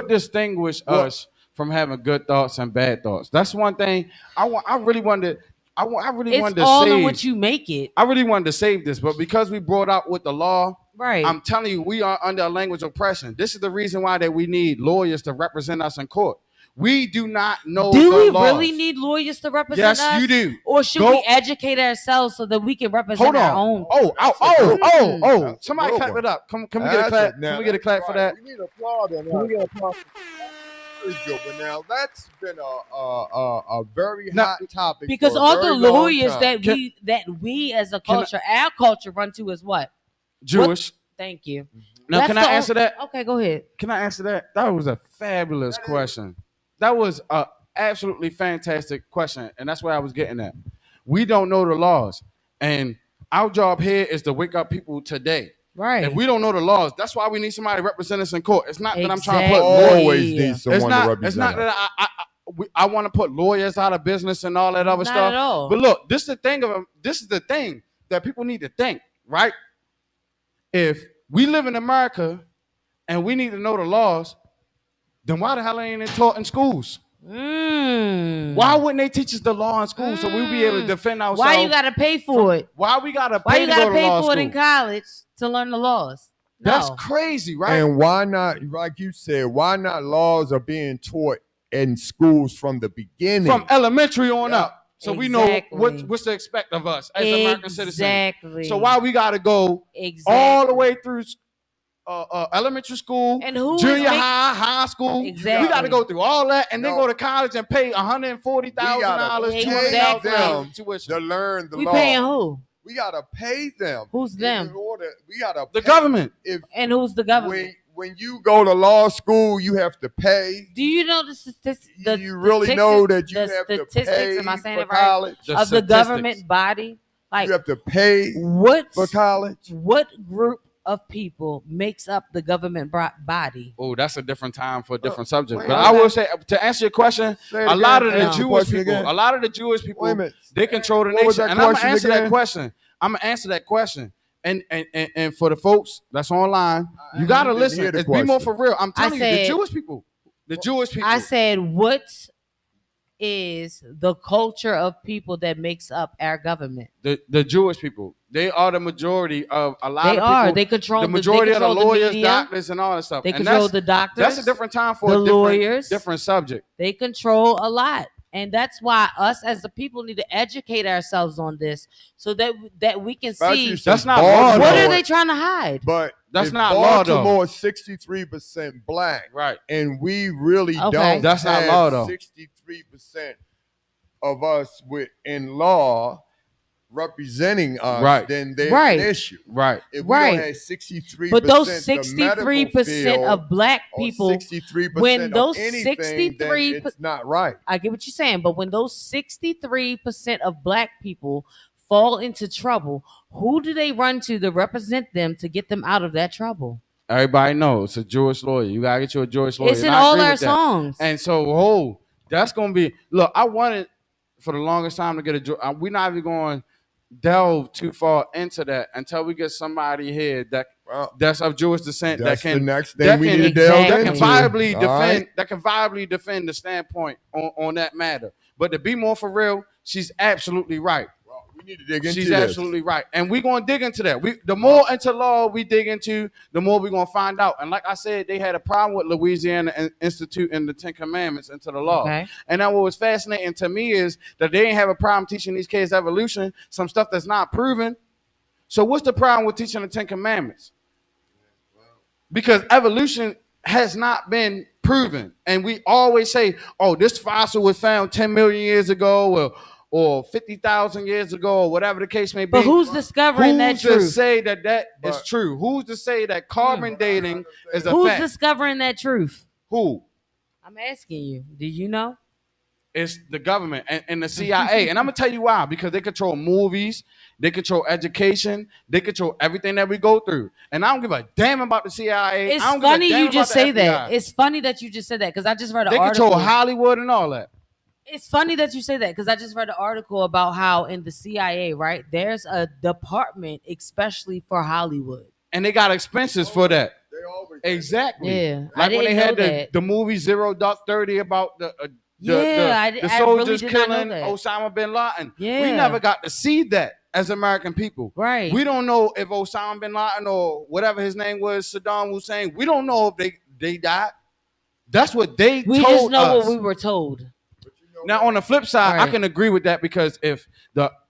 distinguishes us from having good thoughts and bad thoughts? That's one thing I really wanted. I really wanted to It's all save. in what you make it. I really wanted to save this, but because we brought out with the law, right? I'm telling you, we are under a language oppression. This is the reason why that we need lawyers to represent us in court. We do not know. Do we laws. really need lawyers to represent us? Yes, you do. Or should we educate ourselves so that we can represent our own? Oh! Somebody clap it up. Can we get a clap? Can we get a clap for that? We need applause. Can we get applause? Good, but now that's been a very hot topic because all the lawyers that we as a culture, our culture run to is what? Jewish. Thank you. Now, can I answer that? Okay, go ahead. Can I answer that? That was a fabulous question. That was a absolutely fantastic question, and that's where I was getting at. We don't know the laws, and our job here is to wake up people today. Right. If we don't know the laws, that's why we need somebody to represent us in court. It's not that I'm trying to put always need someone to represent. It's not that I want to put lawyers out of business and all that other stuff. At all. But look, this is the thing that people need to think, right? If we live in America and we need to know the laws, then why the hell ain't it taught in schools? Why wouldn't they teach us the law in school so we'd be able to defend ourselves? Why you gotta pay for it? Why we gotta Why pay you to gotta go to pay law for it school? in college to learn the laws? No. That's crazy, right? And why not, like you said, why not laws are being taught in schools from the beginning? From elementary on up. So we know Exactly. what's to expect of us as American citizens. Exactly. So why we gotta go all the way through elementary school, And who junior high school? Exactly. We got to go through all that and then go to college and pay $140,000, $200,000 tuition to learn the law. We paying who? We gotta pay them. Who's them? We gotta the government. And who's the government? When you go to law school, you have to pay. Do you know the statistics? You really know that you have to pay am I saying for it right? college? Of the government body, like you have to pay for college. What group of people makes up the government body? Oh, that's a different time for a different subject. But I will say, to answer your question, a lot of the Jewish people, they control the nation. And I'm gonna answer that question. And for the folks that's online, you gotta listen. It's BMore4Real. I'm telling you, the Jewish people. I said, what is the culture of people that makes up our government? The Jewish people. They are the majority of a lot of people. They control the majority of the lawyers, media, doctors, and all that stuff. They control the doctors. That's a different time for different subject. They control a lot. And that's why us as the people need to educate ourselves on this so that we can see. That's not law. What are they trying to hide? But that's not law, though. Baltimore 63% black, right? And we really don't. That's not law, though. 63% of us in law representing us, right? Then there's an issue, right? If we don't have 63%, but those 63% of black people, 63% when those of anything, 63, it's not right. I get what you're saying, but when those 63% of black people fall into trouble, who do they run to represent them to get them out of that trouble? Everybody knows it's a Jewish lawyer. You gotta get you a Jewish lawyer. It's in all our songs, and so that's gonna be. Look, I wanted for the longest time to get a. We're not even going delve too far into that until we get somebody here that's of Jewish descent that can can viably defend the standpoint on that matter. But to be more for real, she's absolutely right. Well, we need to dig into She's absolutely right, and we're gonna dig into that. The more into law we dig into, the more we're gonna find out. And like I said, they had a problem with Louisiana instituting the 10 Commandments into the law. Okay. And then what was fascinating to me is that they didn't have a problem teaching these kids evolution, some stuff that's not proven. So what's the problem with teaching the 10 Commandments? Because evolution has not been proven, and we always say, "Oh, this fossil was found 10 million years ago," or 50,000 years ago, or whatever the case may be. But who's discovering that truth? Who's to say that is true? Who's to say that carbon dating is a fact? Who's discovering that truth? Who? I'm asking you. Do you know? It's the government and the CIA. And I'm going to tell you why. Because they control movies. They control education. They control everything that we go through. And I don't give a damn about the CIA. It's funny you just say that. It's funny that you just said that because I just read an article. They control Hollywood and all that. It's funny that you say that because I just read an article about how in the CIA, right, there's a department especially for Hollywood. And they got expenses for that. Exactly. Yeah. Like when they had the movie Zero Dark 30 about the soldiers really killing Osama bin Laden. Yeah. We never got to see that as American people. Right. We don't know if Osama bin Laden or whatever his name was, Saddam Hussein, we don't know if they died. That's what they told us. We just know what we were told. Now, on the flip side, I can agree with that because if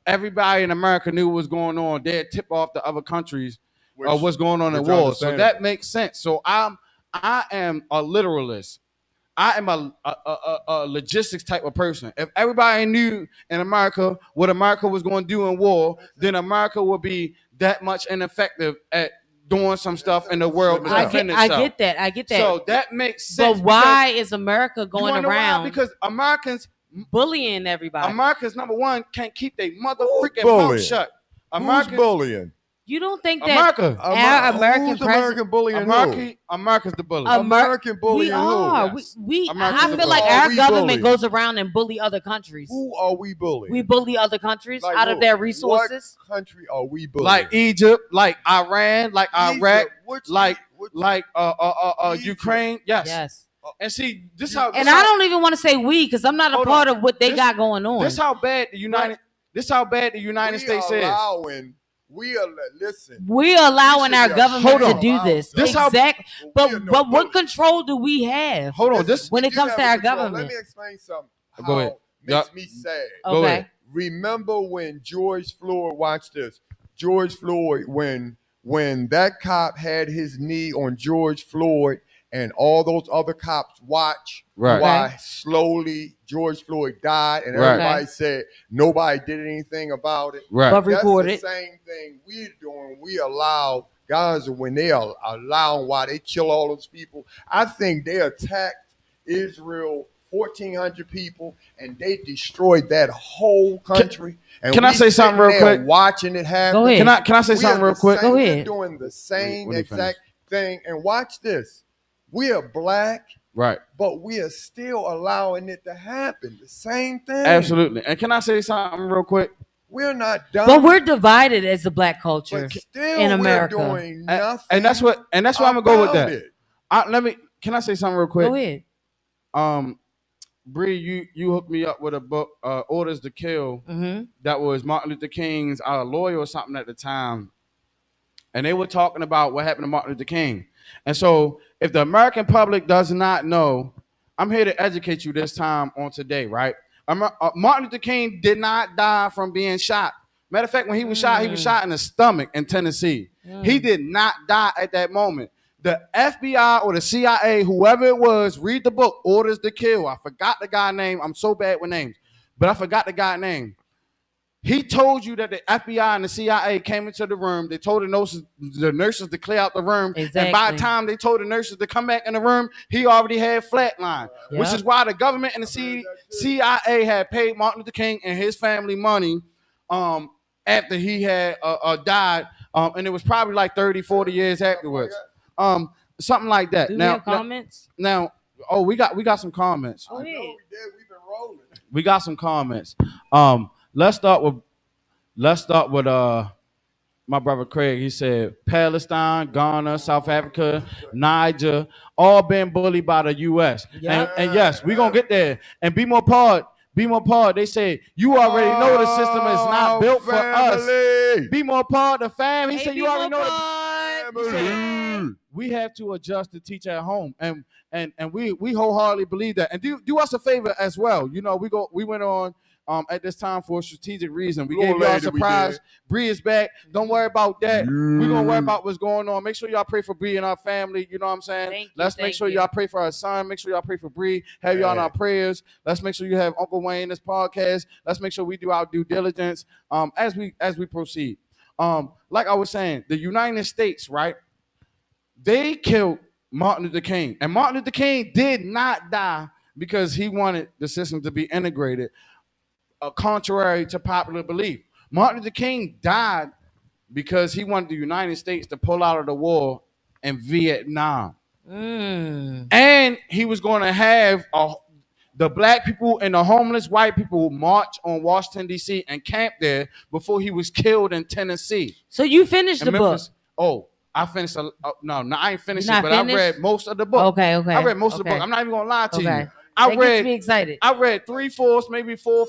everybody in America knew what was going on, they'd tip off the other countries of what's going on in war. So that makes sense. So I am a literalist. I am a logistics type of person. If everybody knew in America what America was going to do in war, then America would be that much ineffective at doing some stuff in the world to defend itself. I get that. So that makes sense. But why is America going around? Because Americans bullying everybody. Americans, number one, can't keep their mother freaking mouth shut. Who's bullying? You don't think that America? Our American American bullying? America's the bully. American bullying. We are. Yes. I feel like our government goes around and bully other countries. Who are we bullying? We bully other countries out of their resources. What country are we bullying? Like Egypt, like Iran, like Iraq, like Ukraine. Yes. And see, this how. And I don't even want to say we, because I'm not a part of what they got going on. This how bad the United. This how bad the United States is. We are listen. We are allowing our government to do this. Exactly. But what control do we have? Hold on. This when it comes to our government. Let me explain something. Go ahead. Makes me sad. Okay. Go ahead. Remember when George Floyd? Watch this. George Floyd, when that cop had his knee on George Floyd, and all those other cops watch why slowly George Floyd died, and everybody said nobody did anything about it. Right. But reported. That's the same thing we're doing. We allow Gaza when they are allowing why they kill all those people. I think they attacked Israel, 1,400 people, and they destroyed that whole country. And can I say something real quick? Watching it happen. Go ahead. Can I say something real quick? Go ahead. We're doing the same exact thing. And watch this. We are black, right? But we are still allowing it to happen. The same thing. Absolutely. And can I say something real quick? We're not done. But we're divided as the black culture in America. We're doing nothing. And that's why I'm gonna go with that. Can I say something real quick? Go ahead. Bree, you hooked me up with a book, Orders to Kill, that was Martin Luther King's lawyer or something at the time. And they were talking about what happened to Martin Luther King. And so if the American public does not know, I'm here to educate you this time on today, right? Martin Luther King did not die from being shot. Matter of fact, when he was shot in the stomach in Tennessee. He did not die at that moment. The FBI or the CIA, whoever it was, read the book, Orders to Kill. I forgot the guy's name. I'm so bad with names, but I forgot the guy's name. He told you that the FBI and the CIA came into the room. They told the nurses to clear out the room. Exactly. And by the time they told the nurses to come back in the room, he already had flatline, which is why the government and the CIA had paid Martin Luther King and his family money after he had died. And it was probably like 30, 40 years afterwards. Something like that. Do we have comments? Now, we got some comments. I know we did. We've been rolling. We got some comments. Let's start with my brother Craig. He said Palestine, Ghana, South Africa, Niger, all been bullied by the U.S. And yes, we're gonna get there. And BMore4Real, they say you already know the system is not built for us. BMore4Real, the fam. He said you already know the we have to adjust to teach at home, and we wholeheartedly believe that. And do us a favor as well. You know, we went on at this time for a strategic reason. We gave y'all a surprise. Bree is back. Don't worry about that. We're gonna worry about what's going on. Make sure y'all pray for Bree and our family. You know what I'm saying? Let's make sure y'all pray for our son. Make sure y'all pray for Bree. Have y'all in our prayers. Let's make sure you have Uncle Wayne in this podcast. Let's make sure we do our due diligence as we proceed. Like I was saying, the United States, right? They killed Martin Luther King. And Martin Luther King did not die because he wanted the system to be integrated, contrary to popular belief. Martin Luther King died because he wanted the United States to pull out of the war in Vietnam. And he was going to have the black people and the homeless white people march on Washington, D.C. and camp there before he was killed in Tennessee. So you finished the book? Oh, I finished. No, I ain't finished it, but I read most of the book. Okay. I read most of the book. I'm not even gonna lie to you. That gets me excited. I read 3/4, maybe 4/5.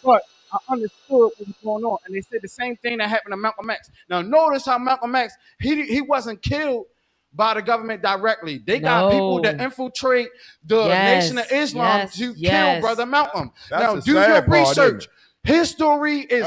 But I understood what was going on, and they said the same thing that happened to Malcolm X. Now, notice how Malcolm X he wasn't killed by the government directly. They got people that infiltrate the Nation of Islam to kill Brother Malcolm. Now, do your research. His story is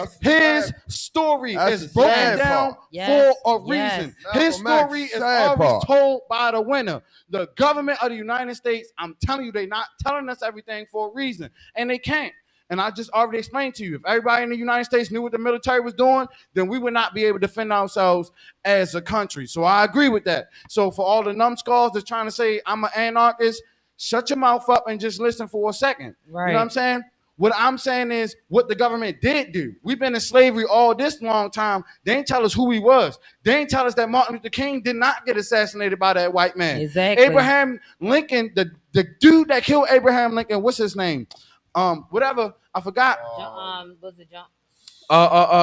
story. It's broken down for a reason. His story is always told by the winner. The government of the United States, I'm telling you, they're not telling us everything for a reason. And they can't. And I just already explained to you, if everybody in the United States knew what the military was doing, then we would not be able to defend ourselves as a country. So I agree with that. So for all the numbskulls that's trying to say I'm an anarchist, shut your mouth up and just listen for a second. Right. You know what I'm saying? What I'm saying is what the government did do. We've been in slavery all this long time. They ain't tell us who he was. They ain't tell us that Martin Luther King did not get assassinated by that white man. Exactly. Abraham Lincoln, the dude that killed Abraham Lincoln, what's his name? Whatever, I forgot. Was it John?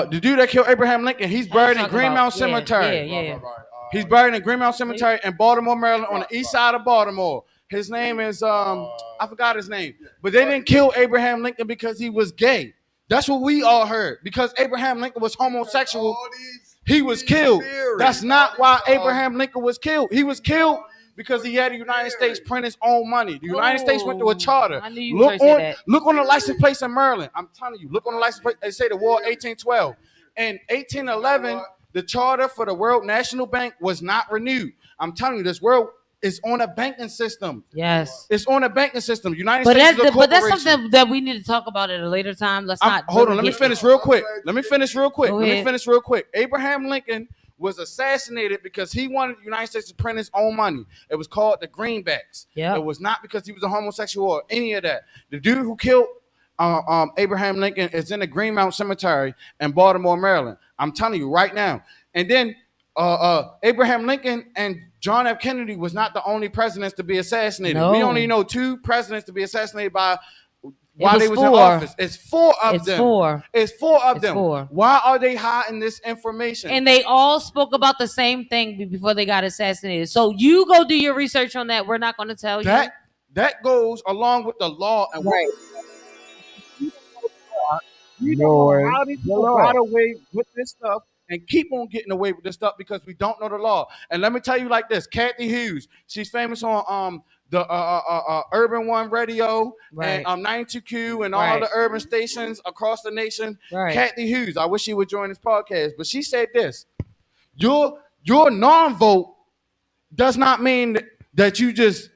The dude that killed Abraham Lincoln, he's buried in Greenmount Cemetery. Yeah. He's buried in Greenmount Cemetery in Baltimore, Maryland, on the east side of Baltimore. His name is I forgot his name, but they didn't kill Abraham Lincoln because he was gay. That's what we all heard. Because Abraham Lincoln was homosexual, he was killed. That's not why Abraham Lincoln was killed. He was killed because he had the United States print his own money. The United States went through a charter. Look on the license plates in Maryland. I'm telling you, look on the license plate. They say the war 1812. In 1811, the charter for the World National Bank was not renewed. I'm telling you, this world is on a banking system. Yes. It's on a banking system. United States is a corporation. But that's something that we need to talk about at a later time. Hold on. Let me finish real quick. Abraham Lincoln was assassinated because he wanted the United States to print his own money. It was called the greenbacks. Yep. It was not because he was a homosexual or any of that. The dude who killed Abraham Lincoln is in the Greenmount Cemetery in Baltimore, Maryland. I'm telling you right now. And then Abraham Lincoln and John F. Kennedy was not the only presidents to be assassinated. No. We only know 2 presidents to be assassinated while they was in office. It's 4 of them. It's 4 of them. Why are they hiding this information? And they all spoke about the same thing before they got assassinated. So you go do your research on that. We're not going to tell you. That goes along with the law. And right. You know how these people got away with this stuff and keep on getting away with this stuff because we don't know the law. And let me tell you like this, Kathy Hughes, she's famous on the Urban One Radio and 92Q and all the urban stations across the nation. Right. Kathy Hughes, I wish she would join this podcast, but she said this: your non-vote does not mean that you just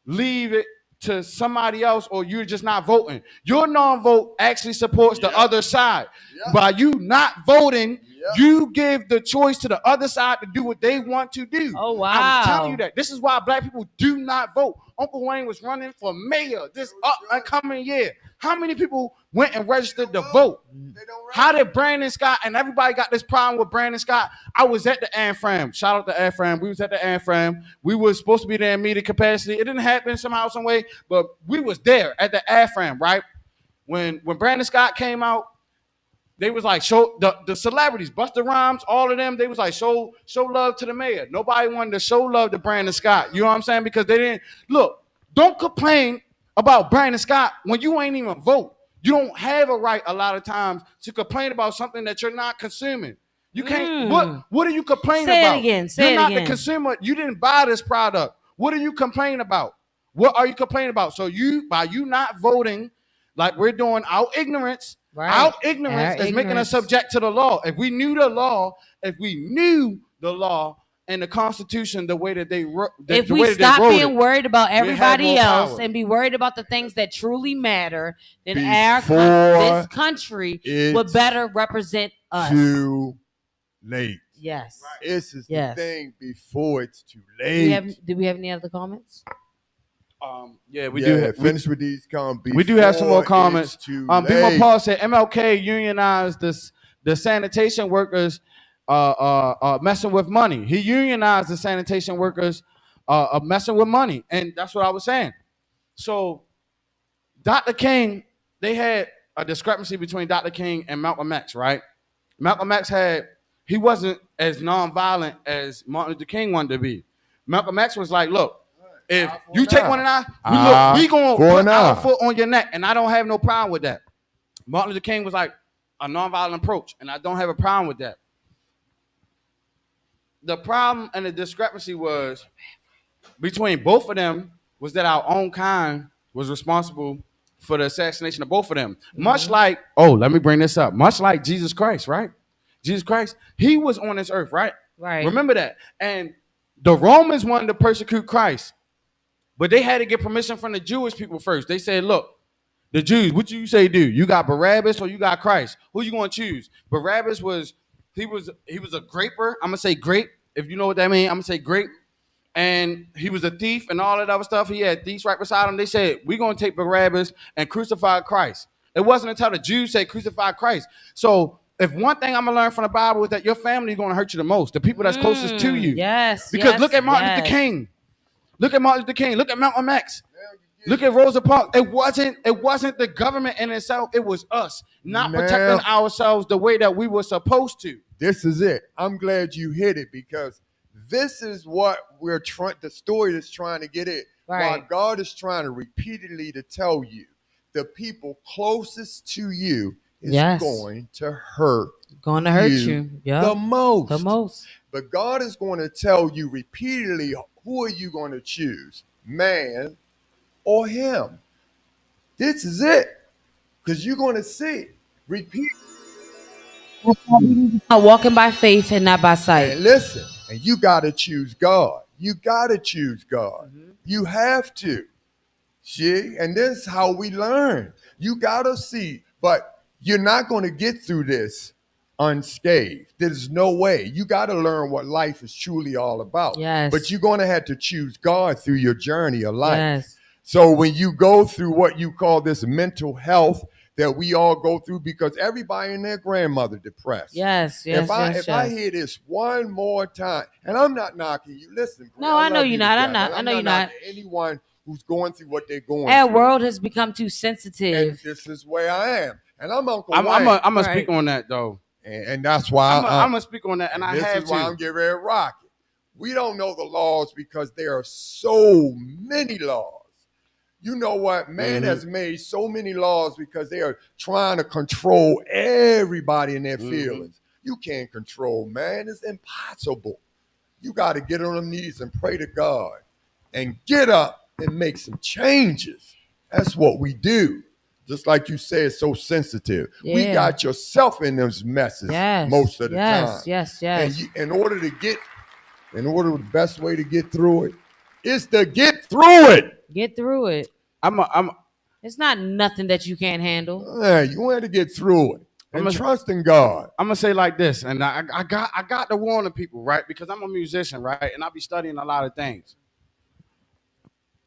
leave it to somebody else or you're just not voting. Your non-vote actually supports the other side. By you not voting, you give the choice to the other side to do what they want to do. Oh, wow. I'm telling you that. This is why black people do not vote. Uncle Wayne was running for mayor this upcoming year. How many people went and registered to vote? How did Brandon Scott, and everybody got this problem with Brandon Scott. I was at the ANFRAM. Shout out to ANFRAM. We was at the ANFRAM. We were supposed to be there in media capacity. It didn't happen somehow, some way, but we was there at the ANFRAM, right? When Brandon Scott came out, they was like, show the celebrities, Busta Rhymes, all of them, they was like, show love to the mayor. Nobody wanted to show love to Brandon Scott. You know what I'm saying? Because they didn't, look, don't complain about Brandon Scott when you ain't even vote. You don't have a right a lot of times to complain about something that you're not consuming. You can't, what are you complaining about? You're not the consumer. You didn't buy this product. What are you complaining about? What are you complaining about? So by you not voting like we're doing out ignorance, our ignorance is making us subject to the law. If we knew the law, and the Constitution the way that they wrote, if we stop being worried about everybody else and be worried about the things that truly matter, then this country would better represent us. Too late. Yes. This is the thing before it's too late. Do we have any other comments? We do. Finish with these comments. We do have some more comments. BMore Paul said MLK unionized the sanitation workers messing with money. He unionized the sanitation workers messing with money, and that's what I was saying. So, Dr. King, they had a discrepancy between Dr. King and Malcolm X, right? Malcolm X he wasn't as nonviolent as Martin Luther King wanted to be. Malcolm X was like, look, if you take one and we gonna put our foot on your neck, and I don't have no problem with that. Martin Luther King was like a nonviolent approach, and I don't have a problem with that. The problem and the discrepancy was between both of them was that our own kind was responsible for the assassination of both of them. Much like, let me bring this up. Much like Jesus Christ, right? Jesus Christ, he was on this earth, right? Right. Remember that. And the Romans wanted to persecute Christ. But they had to get permission from the Jewish people first. They said, look, the Jews, what you say do? You got Barabbas or you got Christ? Who you going to choose? Barabbas was a graper. I'm going to say grape. If you know what that means, I'm going to say grape. And he was a thief and all that other stuff. He had thieves right beside him. They said, we're going to take Barabbas and crucify Christ. It wasn't until the Jews said crucify Christ. So if one thing I'm going to learn from the Bible is that your family is going to hurt you the most, the people that's closest to you. Yes. Because look at Martin Luther King. Look at Martin Luther King. Look at Malcolm X. Look at Rosa Parks. It wasn't the government in itself. It was us not protecting ourselves the way that we were supposed to. This is it. I'm glad you hit it because This is what we're trying. The story that's trying to get it. Right. While God is trying to repeatedly to tell you, the people closest to you is going to hurt. Going to hurt you. Yep. The most. The most. But God is going to tell you repeatedly, who are you going to choose? Man or him? This is it. Because you're going to see. Repeat. Walking by faith and not by sight. And listen, and you got to choose God. You got to choose God. Mm-hmm. You have to. See? And this is how we learn. You got to see. But you're not going to get through this unscathed. There's no way. You got to learn what life is truly all about. Yes. But you're going to have to choose God through your journey of life. Yes. So when you go through what you call this mental health that we all go through, because everybody and their grandmother depressed. Yes. If I hear this one more time, and I'm not knocking you, listen. No, I know you're not. I know you're not. Anyone who's going through what they're going Our through. world has become too sensitive. And this is where I am. And I'm Uncle Wayne. I'm going to right. speak on that, though. And that's why I'm going to speak on that, and I have to. This is why I'm getting ready to rock it. We don't know the laws because there are so many laws. You know what? Man has made so many laws because they are trying to control everybody in their feelings. You can't control man. It's impossible. You got to get on them knees and pray to God and get up and make some changes. That's what we do. Just like you say, it's so sensitive. Yeah. We got yourself in those messes most of the time. Yes. And the best way to get through it is to get through it. Get through it. It's not nothing that you can't handle. Yeah, you want to get through it. And trust in God. I'm gonna say like this, and I got to warn the people, right? Because I'm a musician, right? And I be studying a lot of things.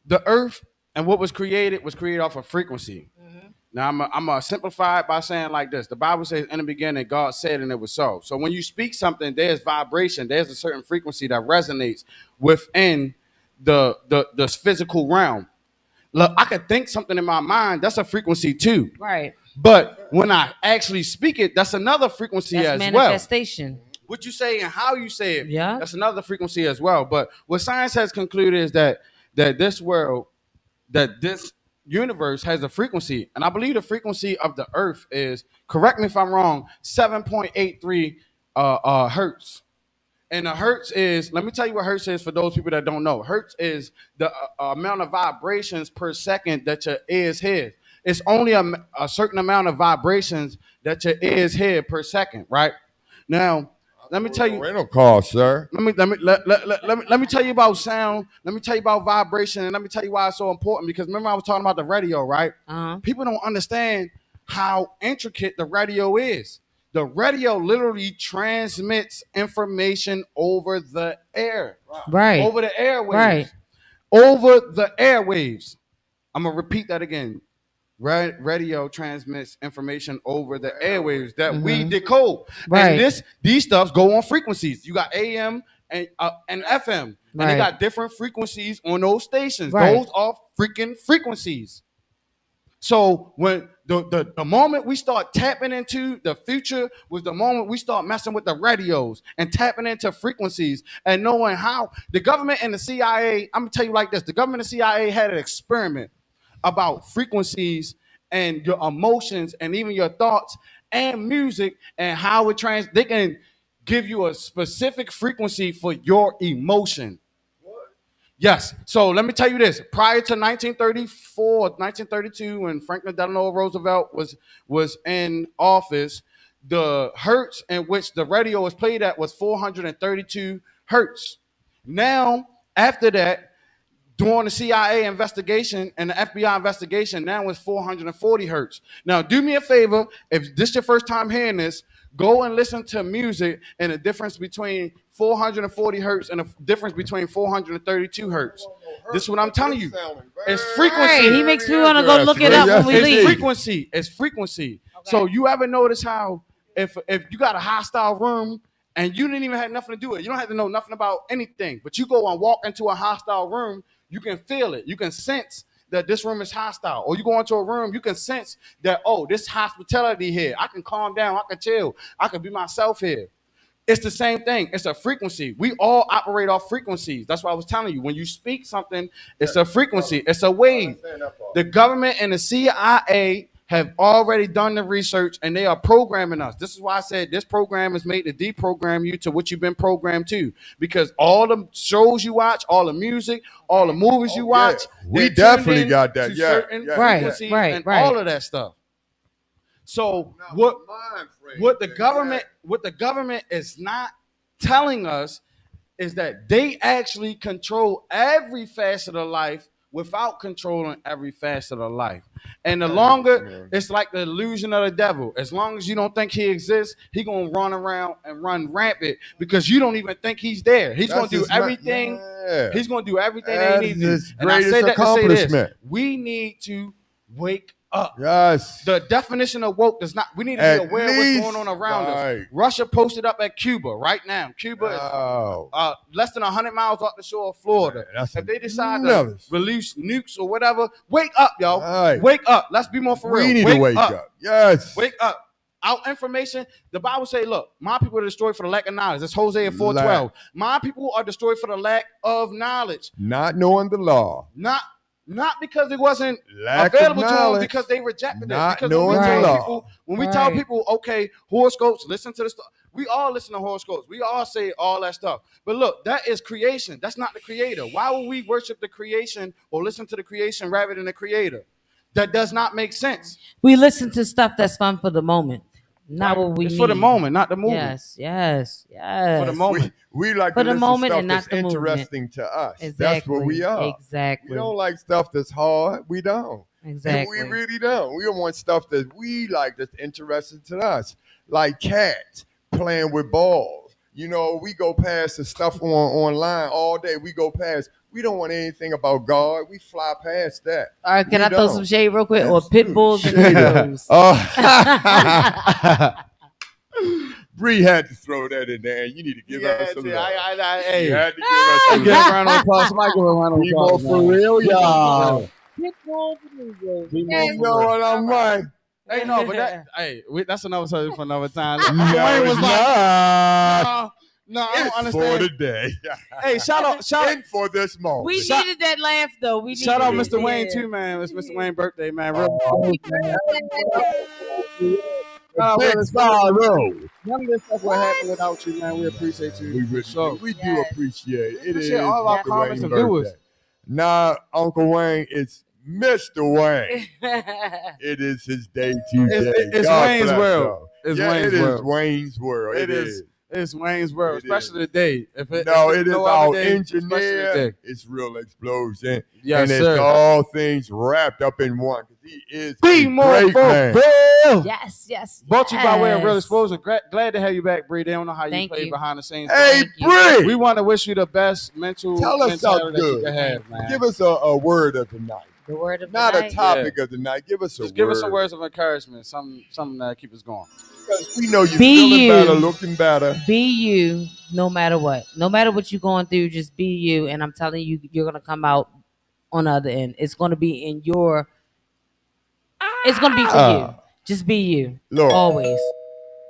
The earth and what was created off of frequency. Mm-hmm. Now I'm gonna simplify it by saying like this: the Bible says, "In the beginning, God said, and it was so." So when you speak something, there's vibration. There's a certain frequency that resonates within the physical realm. Look, I could think something in my mind. That's a frequency too. Right. But when I actually speak it, that's another frequency as manifestation. well. Manifestation. What you say and how you say it, yeah, that's another frequency as well. But what science has concluded is that this world, that this universe has a frequency. And I believe the frequency of the earth is, correct me if I'm wrong, 7.83 hertz. And the hertz is, let me tell you what hertz is for those people that don't know. Hertz is the amount of vibrations per second that your ears hear. It's only a certain amount of vibrations that your ears hear per second, right? Now, let me tell you. Rental car, sir. Let me tell you about sound. Let me tell you about vibration, and let me tell you why it's so important. Because remember, I was talking about the radio, right? People don't understand how intricate the radio is. The radio literally transmits information over the air. Right. Over the airwaves. Right. Over the airwaves. I'm going to repeat that again. Radio transmits information over the airwaves that we decode. Right. And these stuffs go on frequencies. You got AM and FM. And they got different frequencies on those stations. Right. Those are freaking frequencies. So when the moment we start tapping into the future was the moment we start messing with the radios and tapping into frequencies and knowing how the government and the CIA, I'm gonna tell you like this, the government and CIA had an experiment about frequencies and your emotions and even your thoughts and music and how they can give you a specific frequency for your emotion. Yes. So let me tell you this. Prior to 1934, 1932, when Franklin Delano Roosevelt was in office, the hertz in which the radio was played at was 432 hertz. Now, after that, during the CIA investigation and the FBI investigation, now it's 440 hertz. Now, do me a favor. If this is your first time hearing this, go and listen to music and the difference between 440 hertz and the difference between 432 hertz. This is what I'm telling you. It's frequency. Right. He makes me want to go look it up when we leave. It's frequency. Okay. So you ever notice how if you got a hostile room and you didn't even have nothing to do with it, you don't have to know nothing about anything, but you go and walk into a hostile room, you can feel it. You can sense that this room is hostile. Or you go into a room, you can sense that, oh, this hospitality here. I can calm down. I can chill. I can be myself here. It's the same thing. It's a frequency. We all operate off frequencies. That's why I was telling you. When you speak something, it's a frequency. It's a wave. The government and the CIA have already done the research and they are programming us. This is why I said this program is made to deprogram you to what you've been programmed to. Because all the shows you watch, all the music, all the movies you watch, we definitely got that. Certain frequencies and all of that stuff. So what the government is not telling us is that they actually control every facet of life without controlling every facet of life. And the longer, it's like the illusion of the devil. As long as you don't think he exists, he's going to run around and run rampant because you don't even think he's there. He's going to do everything. He's going to do everything they need to do. And I say that to say this. We need to wake up. Yes. The definition of woke does not. We need to be aware of what's going on around us. Russia posted up at Cuba right now. Cuba is less than 100 miles off the shore of Florida. If they decide to release nukes or whatever, wake up, yo. Wake up. Let's be more for real. We need to wake up. Yes. Wake up. Our information, the Bible say, look, my people are destroyed for the lack of knowledge. That's Hosea 4:12. My people are destroyed for the lack of knowledge. Not knowing the law. Not because it wasn't available to them, because they rejected it. Because when we tell people, okay, horoscopes, listen to the stuff. We all listen to horoscopes. We all say all that stuff. But look, that is creation. That's not the creator. Why would we worship the creation or listen to the creation rather than the creator? That does not make sense. We listen to stuff that's fun for the moment. Not what we it's need. For the moment, not the movie. Yes. For the moment. We like for to the moment stuff and not that's the interesting movement. to us. Exactly. That's what we are. Exactly. We don't like stuff that's hard. We don't. Exactly. And we really don't. We don't want stuff that we like that's interesting to us. Like cats playing with balls. You know, we go past the stuff online all day. We go past. We don't want anything about God. We fly past that. All right, can I throw some shade real quick? Or pit bulls and negroes? Bree had to throw that in there. You need to give us some love. Hey, you had to give us some give a round of applause. Somebody give a round of applause. BMore4Real, y'all. Pit bulls and negroes. You know what I'm like. Hey, no, but that's another subject for another time. Wayne was like, no, I don't understand. For today. Hey, shout out for this moment. We needed that laugh though. Shout out Mr. Wayne too, man. It's Mr. Wayne's birthday, man. None of this stuff would happen without you, man. We appreciate you. We do appreciate it. It is all of our comments and viewers. Nah, Uncle Wayne, it's Mr. Wayne. It is his day today. It's Wayne's world. It is Wayne's world. It is. It's Wayne's world, especially today. It is our engineer. It's Real Explosion. Yes, and it's all things wrapped up in one. He is BMore4Real. Yes. Brought to you by way of Real Explosion. Glad to have you back, Bree. They don't know how you play behind the scenes. Hey, Bree. We want to wish you the best mental Tell us something good. You can have, man. Give us a word of the night. The word of The night. Not a topic of the night. Give us give us some words of encouragement. Something that keep us going. Because we know you're feeling better, looking better. Be you, no matter what. No matter what you're going through, just be you. And I'm telling you, you're gonna come out on the other end. It's gonna be in your. It's gonna be for you. Just be you. Lord, always.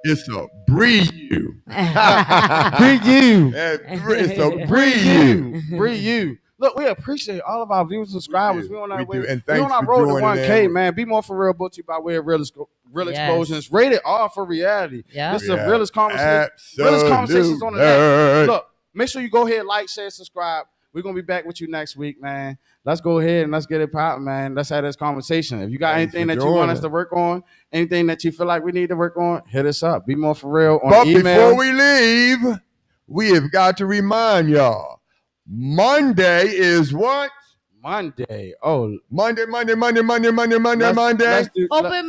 It's a breathe you. Breathe you. It's a breathe you. Breathe you. Look, we appreciate all of our viewers and subscribers. We on our way. And we on our road to 1K, man. BMore4Real, brought to you by way of Real Explosions. Rated R for reality. Yeah. This is the realest conversations on the net. Look, make sure you go ahead, like, share, subscribe. We're going to be back with you next week, man. Let's go ahead and let's get it popping, man. Let's have this conversation. If you got anything that you want us to work on, anything that you feel like we need to work on, hit us up. BMore4Real on email. But before we leave, we have got to remind y'all, Monday is what? Monday. Oh, Monday. Open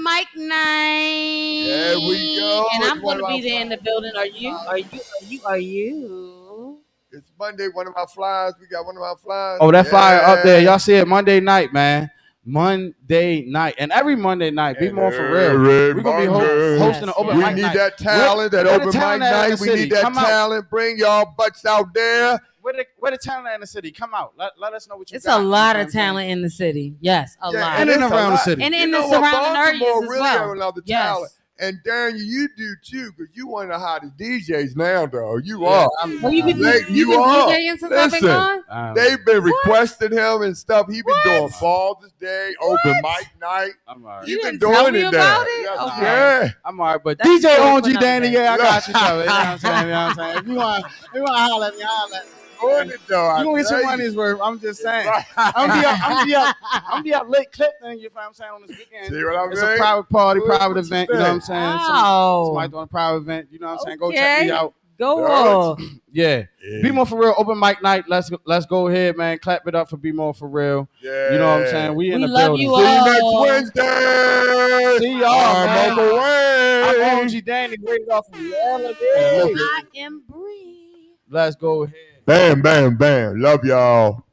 mic night. There we go. And I'm going to be there in the building. Are you? It's Monday. One of our flyers. We got one of our flyers. Oh, that flyer up there. Y'all see it Monday night, man. Monday night. And every Monday night, BMore4Real. We're going to be hosting an open mic night. We need that talent, that open mic night. We need that talent. Bring y'all butts out there. Where the talent in the city? Come out. Let us know what you got. It's a lot of talent in the city. Yes, a lot. And in around the city. And in the surrounding areas as well. Talent. And Daniel, you do too, because you one of the hottest DJs now, though. You Yeah, are. Well, you been You are. DJing since I've been Listen, gone? they've been requesting him and stuff. He been doing What? Father's Day, open mic night. I'm all right. You You've been didn't tell doing me it about there. it? Okay. Yeah. I'm all right, but That's DJ good for OG another Danny, day. yeah, I got you covered. You know what I'm saying? You know what I'm saying? If you want to holler at me, holler at me. Doing it though. You gonna get your I tell money's worth. I'm just saying. Right. I'm be up late clipping. You know what I'm saying on this weekend. See what I mean? It's a private party, What private you event. You know what I'm say? saying? Oh. Somebody doing a private event. You know what I'm saying? Go check me out. Go Right. on. Yeah. BMore for real. Open mic night. Let's go ahead, man. Clap it up for BMore for real. Yeah. You know what I'm saying? We in We the love building. you See you all. next Wednesday. See y'all, I'm man. on the way. I'm OG Danny. Waiting off from Orlando. I am Bree. Let's go ahead. Bam, bam, bam. Love y'all.